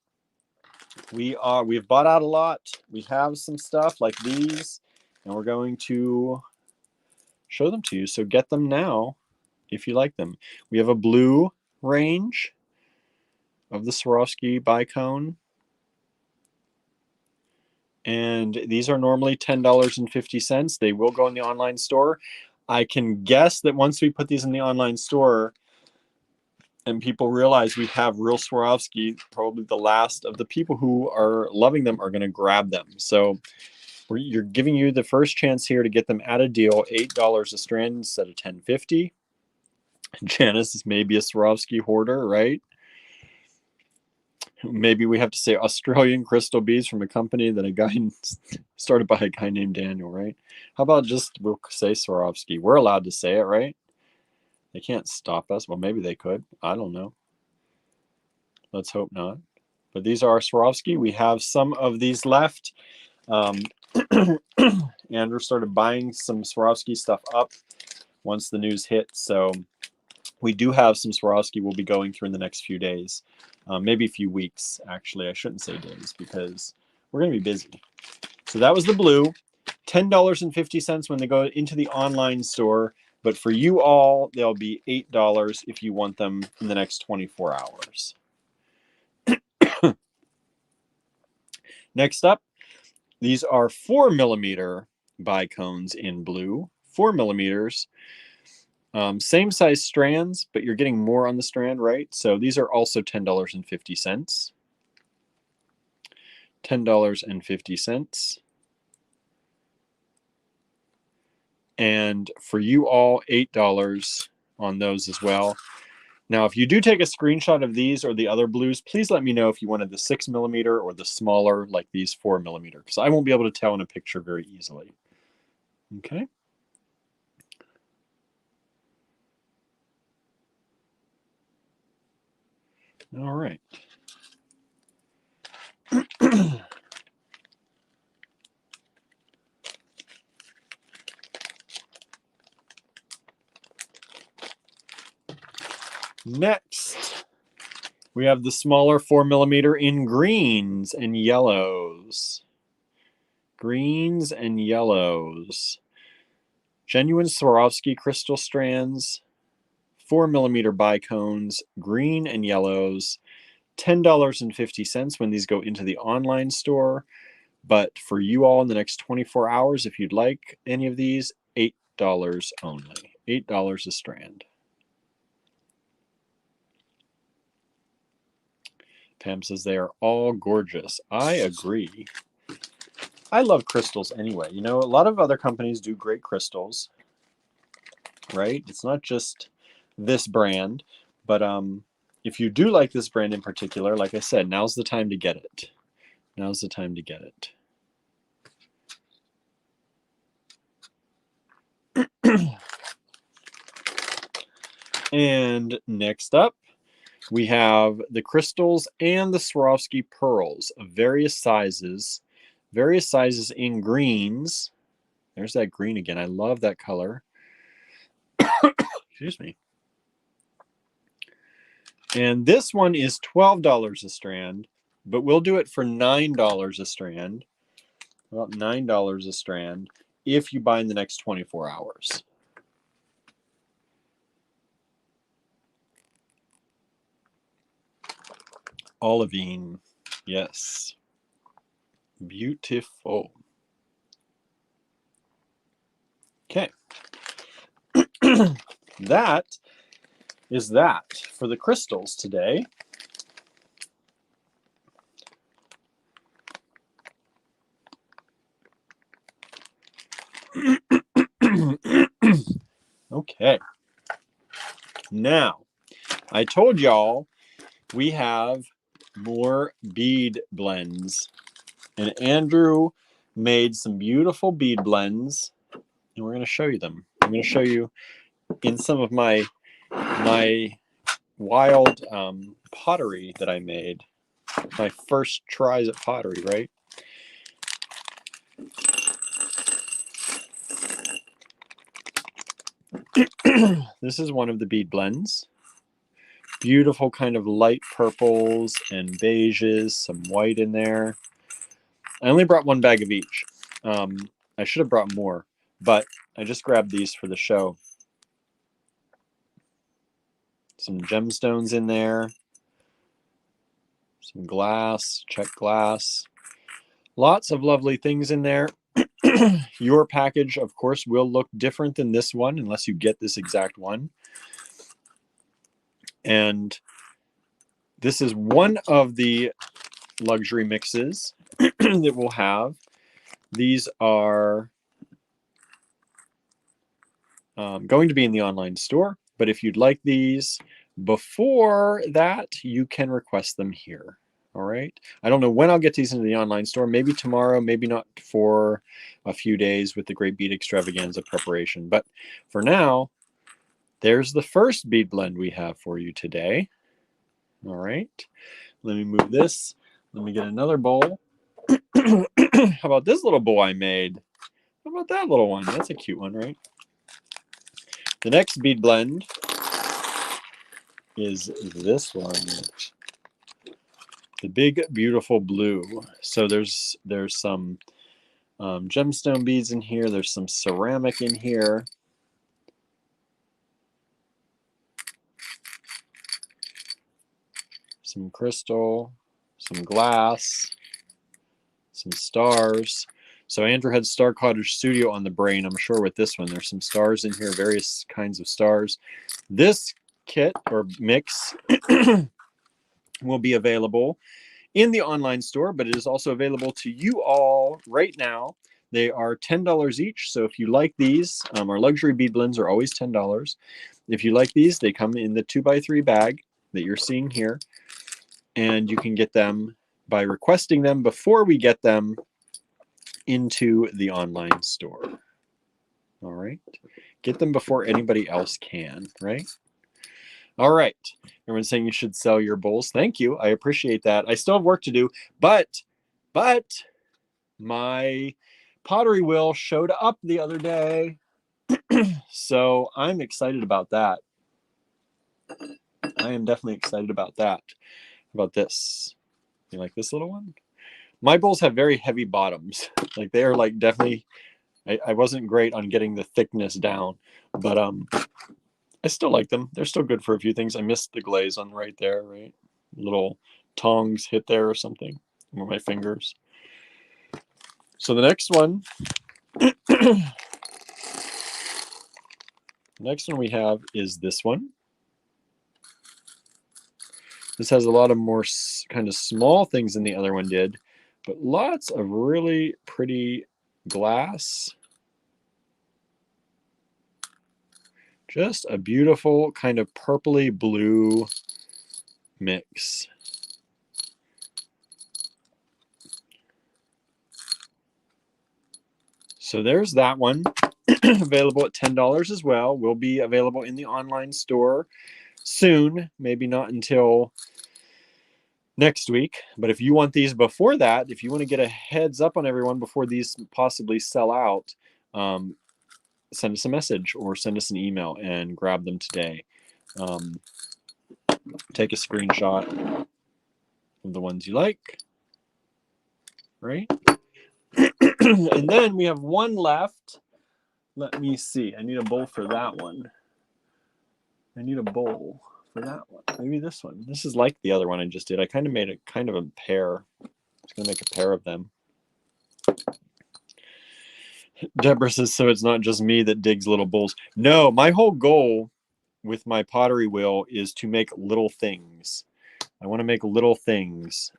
We've bought out a lot. We have some stuff like these, and we're going to show them to you. So get them now if you like them. We have a blue range of the Swarovski bicone. And these are normally $10.50. They will go in the online store. I can guess that once we put these in the online store and people realize we have real Swarovski, probably the last of the people who are loving them are going to grab them. So you're giving you the first chance here to get them at a deal, $8 a strand instead of $10.50. Janice is maybe a Swarovski hoarder, right? Maybe we have to say Australian crystal beads from a company that a guy started by a guy named Daniel, right? How about just we'll say Swarovski? We're allowed to say it, right? They can't stop us. Well, maybe they could. I don't know. Let's hope not. But these are Swarovski. We have some of these left. Andrew started buying some Swarovski stuff up once the news hit. So we do have some Swarovski we'll be going through in the next few days. Maybe a few weeks, actually. I shouldn't say days because we're going to be busy. So that was the blue. $10.50 when they go into the online store. But for you all, they'll be $8 if you want them in the next 24 hours. Next up, these are 4mm bicones in blue. 4mm. Same size strands, but you're getting more on the strand, right? So these are also $10.50. $10.50. And for you all, $8 on those as well. Now, if you do take a screenshot of these or the other blues, please let me know if you wanted the 6mm or the smaller, like these 4mm, because I won't be able to tell in a picture very easily. Okay. All right. Next, we have the smaller 4mm in greens and yellows. Greens and yellows. Genuine Swarovski crystal strands, 4mm bicones, green and yellows, $10.50 when these go into the online store. But for you all in the next 24 hours, if you'd like any of these, $8 only. $8 a strand. Pam says they are all gorgeous. I agree. I love crystals anyway. You know, a lot of other companies do great crystals, right? It's not just this brand, but if you do like this brand in particular, like I said, now's the time to get it. Now's the time to get it. And next up, we have the crystals and the Swarovski pearls of various sizes in greens. There's that green again. I love that color. Excuse me. And this one is $12 a strand. but we'll do it for $9 a strand. About $9 a strand if you buy in the next 24 hours. Olivine, yes. Beautiful. Okay. That is that for the crystals today. Okay. Now, I told y'all we have more bead blends. And Andrew made some beautiful bead blends, and we're going to show you them. I'm going to show you in some of my wild pottery that I made. My first tries at pottery, right? This is one of the bead blends. Beautiful kind of light purples and beiges, some white in there. I only brought one bag of each. I should have brought more, but I just grabbed these for the show. Some gemstones in there. Some glass, check glass. Lots of lovely things in there. Your package, of course, will look different than this one unless you get this exact one. And this is one of the luxury mixes that we'll have. These are going to be in the online store, but if you'd like these before that, you can request them here. All right. I don't know when I'll get these into the online store. Maybe tomorrow, maybe not for a few days with the Great Bead Extravaganza preparation. But for now, there's the first bead blend we have for you today. All right. Let me move this. Let me get another bowl. How about this little bowl I made? How about that little one? That's a cute one, right? The next bead blend is this one. The big, beautiful blue. So there's some gemstone beads in here. There's some ceramic in here. Some crystal, some glass, some stars. So Andrew had Star Cottage Studio on the brain, I'm sure, with this one. There's some stars in here, various kinds of stars. This kit or mix will be available in the online store, but it is also available to you all right now. They are $10 each. So if you like these, our luxury bead blends are always $10. If you like these, they come in the 2x3 bag that you're seeing here. And you can get them by requesting them before we get them into the online store. All right. Get them before anybody else can, right? All right. Everyone's saying you should sell your bowls. Thank you. I appreciate that. I still have work to do, but my pottery wheel showed up the other day. So I'm excited about that. I am definitely excited about that. How about this? You like this little one? My bowls have very heavy bottoms. Like they are like definitely, I wasn't great on getting the thickness down, but I still like them. They're still good for a few things. I missed the glaze on right there, right? Little tongs hit there or something with my fingers. So the next one, next one we have is this one. This has a lot of more kind of small things than the other one did, but lots of really pretty glass. Just a beautiful kind of purpley blue mix. So there's that one. Available at $10 as well. Will be available in the online store soon. Maybe not until next week. But if you want these before that, if you want to get a heads up on everyone before these possibly sell out, send us a message or send us an email and grab them today. Take a screenshot. of the ones you like, right? And then we have one left. Let me see. I need a bowl for that one. I need a bowl for that one. Maybe this one. This is like the other one I just did. I kind of made a pair. I was going to make a pair of them. Deborah says, so it's not just me that digs little bowls. No, my whole goal with my pottery wheel is to make little things. I want to make little things.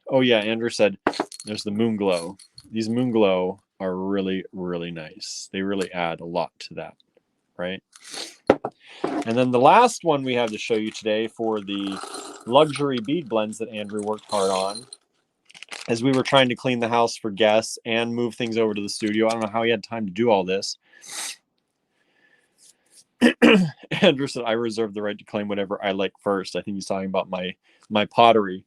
Oh yeah, Andrew said there's the moon glow. These moon glow are really, really nice. They really add a lot to that, right? And then the last one we have to show you today for the luxury bead blends that Andrew worked hard on, as we were trying to clean the house for guests and move things over to the studio. I don't know how he had time to do all this. Andrew said, I reserve the right to claim whatever I like first. I think he's talking about my pottery.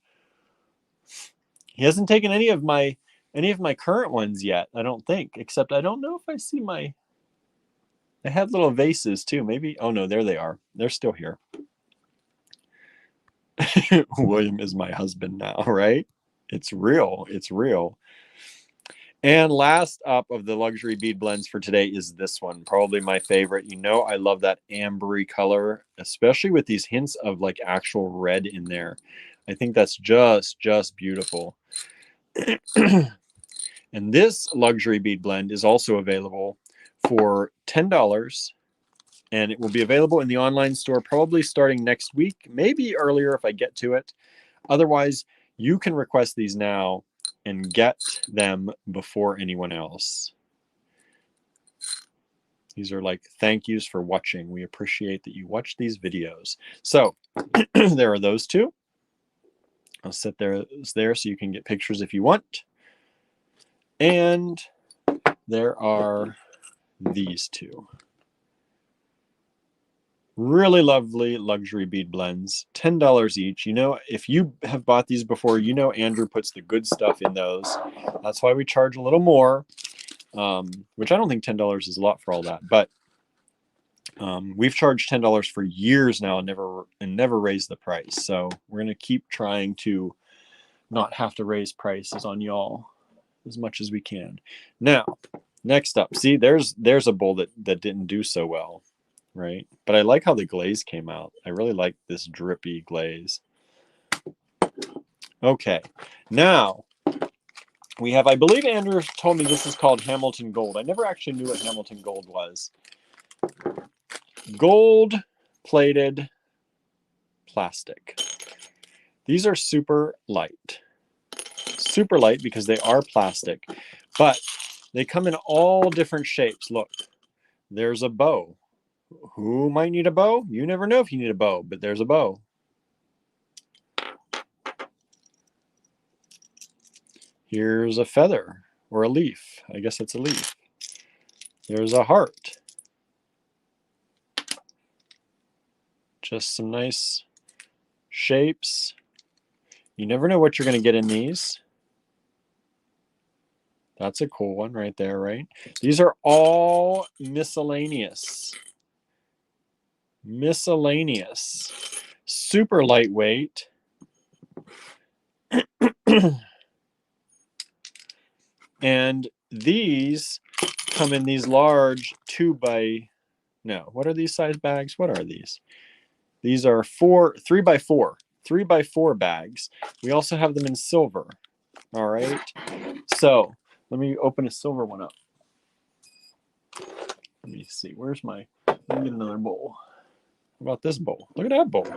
He hasn't taken any of my current ones yet, I don't think, except I don't know if I see my... I had little vases too, maybe. Oh no, there they are. They're still here. William is my husband now, right? It's real. It's real. And last up of the luxury bead blends for today is this one, probably my favorite. You know, I love that ambery color, especially with these hints of like actual red in there. I think that's just beautiful. And this luxury bead blend is also available for $10, and it will be available in the online store probably starting next week, maybe earlier if I get to it. Otherwise, you can request these now and get them before anyone else. These are like thank yous for watching. We appreciate that you watch these videos. So there are those two. I'll set there so you can get pictures if you want. And there are these two. Really lovely luxury bead blends, $10 each. You know, if you have bought these before, you know Andrew puts the good stuff in those. That's why we charge a little more, which I don't think $10 is a lot for all that. But we've charged $10 for years now and never raised the price. So we're going to keep trying to not have to raise prices on y'all as much as we can. Now, next up, see, there's a bowl that didn't do so well. Right, but I like how the glaze came out. I really like this drippy glaze. Okay, now we have, I believe Andrew told me this is called Hamilton Gold. I never actually knew what Hamilton Gold was. Gold plated plastic. These are super light because they are plastic, but they come in all different shapes. Look, there's a bow. Who might need a bow? You never know if you need a bow, but there's a bow. Here's a feather or a leaf. I guess it's a leaf. There's a heart. Just some nice shapes. You never know what you're going to get in these. That's a cool one right there, right? These are all miscellaneous. Miscellaneous. Super lightweight. And these come in these large 2x... what are these size bags? What are these? These are 3x4. 3x4 bags. We also have them in silver. All right. So let me open a silver one up. Let me see. Let me get another bowl. How about this bowl? Look at that bowl.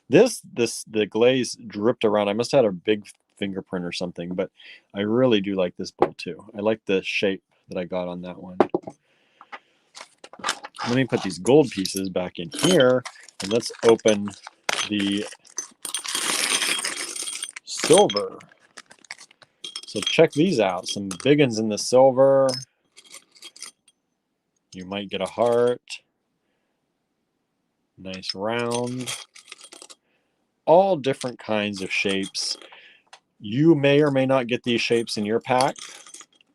The glaze dripped around. I must have had a big fingerprint or something, but I really do like this bowl too. I like the shape that I got on that one. Let me put these gold pieces back in here, and let's open the silver. So check these out. Some big ones in the silver. You might get a heart. Nice round. All different kinds of shapes. You may or may not get these shapes in your pack.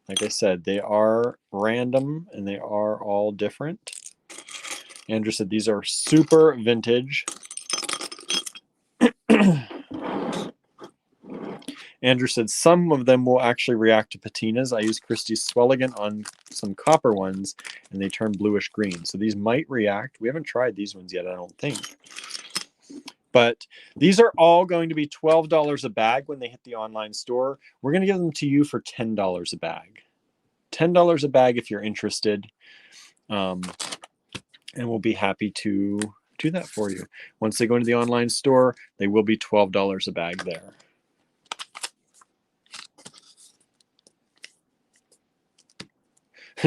Like I said, they are random and they are all different. Andrew said these are super vintage. Andrew said some of them will actually react to patinas. I used Christie's Swelligan on some copper ones, and they turn bluish green. So these might react. We haven't tried these ones yet, I don't think. But these are all going to be $12 a bag when they hit the online store. We're going to give them to you for $10 a bag. $10 a bag if you're interested. And we'll be happy to do that for you. Once they go into the online store, they will be $12 a bag there.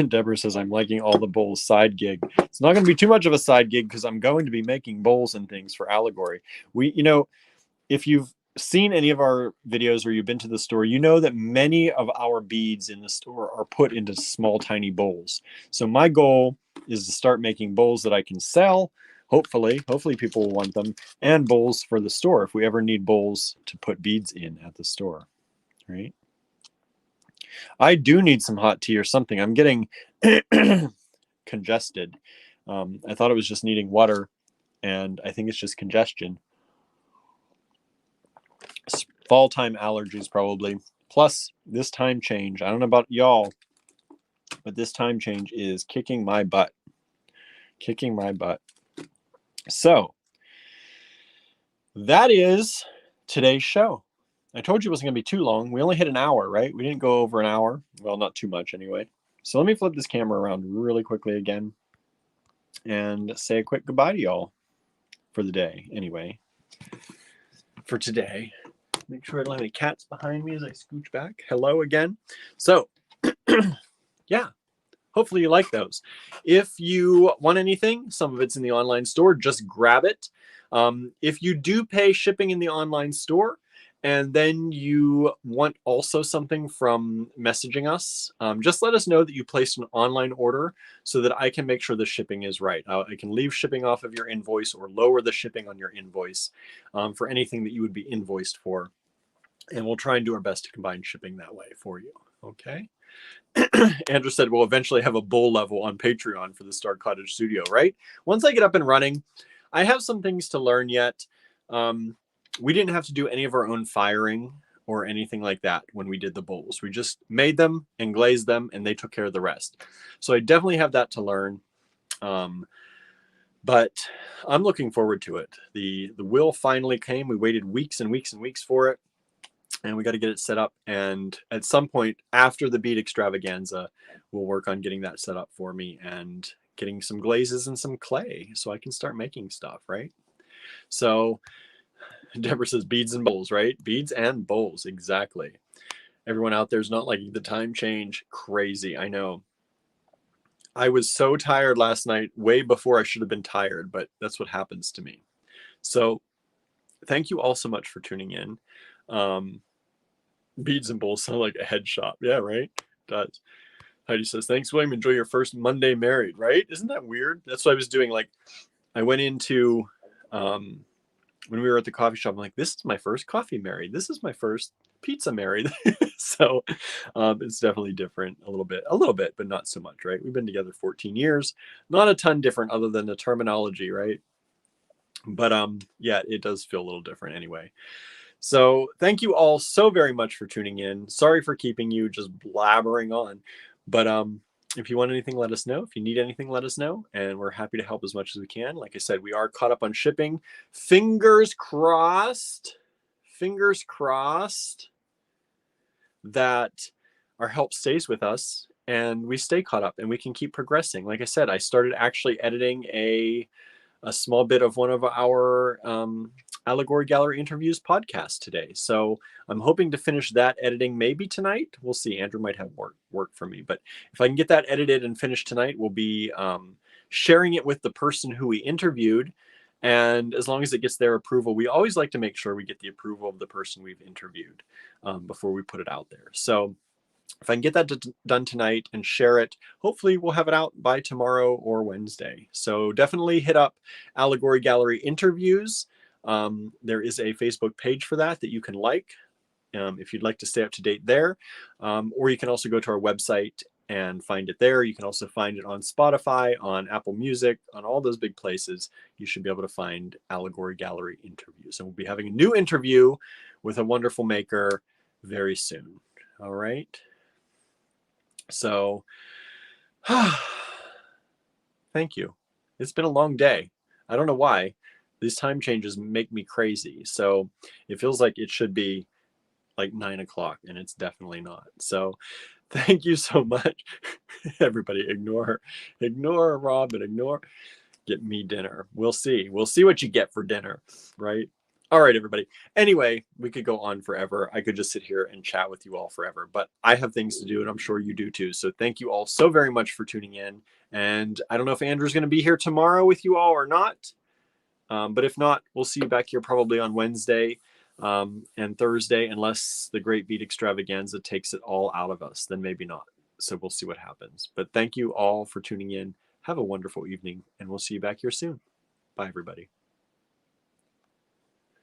Deborah says, I'm liking all the bowls side gig. It's not going to be too much of a side gig because I'm going to be making bowls and things for Allegory. If you've seen any of our videos or you've been to the store, you know that many of our beads in the store are put into small, tiny bowls. So my goal is to start making bowls that I can sell. Hopefully people will want them, and bowls for the store if we ever need bowls to put beads in at the store, right? I do need some hot tea or something. I'm getting congested. I thought it was just needing water, and I think it's just congestion. Fall time allergies probably. Plus this time change. I don't know about y'all, but this time change is kicking my butt. Kicking my butt. So that is today's show. I told you it wasn't going to be too long. We only hit an hour, right? We didn't go over an hour. Well, not too much anyway. So let me flip this camera around really quickly again and say a quick goodbye to y'all for the day anyway. For today. Make sure I don't have any cats behind me as I scooch back. Hello again. So, yeah. Hopefully you like those. If you want anything, some of it's in the online store, just grab it. If you do pay shipping in the online store, and then you want also something from messaging us, just let us know that you placed an online order so that I can make sure the shipping is right. I can leave shipping off of your invoice or lower the shipping on your invoice for anything that you would be invoiced for. And we'll try and do our best to combine shipping that way for you. Okay. Andrew said we'll eventually have a bowl level on Patreon for the Star Cottage studio, right? Once I get up and running, I have some things to learn yet. We didn't have to do any of our own firing or anything like that when we did the bowls. We just made them and glazed them, and they took care of the rest. So I definitely have that to learn. But I'm looking forward to it. The will finally came. We waited weeks and weeks and weeks for it, and we got to get it set up. And at some point after the bead extravaganza, we'll work on getting that set up for me and getting some glazes and some clay so I can start making stuff, right? So Deborah says beads and bowls, right? Beads and bowls, exactly. Everyone out there is not liking the time change. Crazy, I know. I was so tired last night, way before I should have been tired, but that's what happens to me. So thank you all so much for tuning in. Beads and bowls sound like a head shop. Yeah, right? It does. Heidi says, thanks, William. Enjoy your first Monday married, right? Isn't that weird? That's what I was doing. Like, I went into... when we were at the coffee shop, I'm like, this is my first coffee married. This is my first pizza married. So it's definitely different a little bit, but not so much, right? We've been together 14 years. Not a ton different other than the terminology, right? But yeah, it does feel a little different anyway. So thank you all so very much for tuning in. Sorry for keeping you just blabbering on. But if you want anything, let us know. If you need anything, let us know. And we're happy to help as much as we can. Like I said, we are caught up on shipping. Fingers crossed that our help stays with us and we stay caught up and we can keep progressing. Like I said, I started actually editing a small bit of one of our Allegory Gallery interviews podcast today. So I'm hoping to finish that editing maybe tonight. We'll see. Andrew might have work for me, but if I can get that edited and finished tonight, we'll be sharing it with the person who we interviewed. And as long as it gets their approval, we always like to make sure we get the approval of the person we've interviewed before we put it out there. So if I can get that done tonight and share it, hopefully we'll have it out by tomorrow or Wednesday. So definitely hit up Allegory Gallery interviews. There is a Facebook page for that you can like if you'd like to stay up to date there. Or you can also go to our website and find it there. You can also find it on Spotify, on Apple Music, on all those big places. You should be able to find Allegory Gallery interviews. And we'll be having a new interview with a wonderful maker very soon. All right. So thank you. It's been a long day. I don't know why. These time changes make me crazy. So it feels like it should be like 9 o'clock, and it's definitely not. So thank you so much. Everybody ignore Rob and get me dinner. We'll see. We'll see what you get for dinner, right? All right, everybody. Anyway, we could go on forever. I could just sit here and chat with you all forever, but I have things to do, and I'm sure you do too. So thank you all so very much for tuning in. And I don't know if Andrew's going to be here tomorrow with you all or not. But if not, we'll see you back here probably on Wednesday and Thursday, unless the Great Bead Extravaganza takes it all out of us, then maybe not. So we'll see what happens. But thank you all for tuning in. Have a wonderful evening, and we'll see you back here soon. Bye, everybody.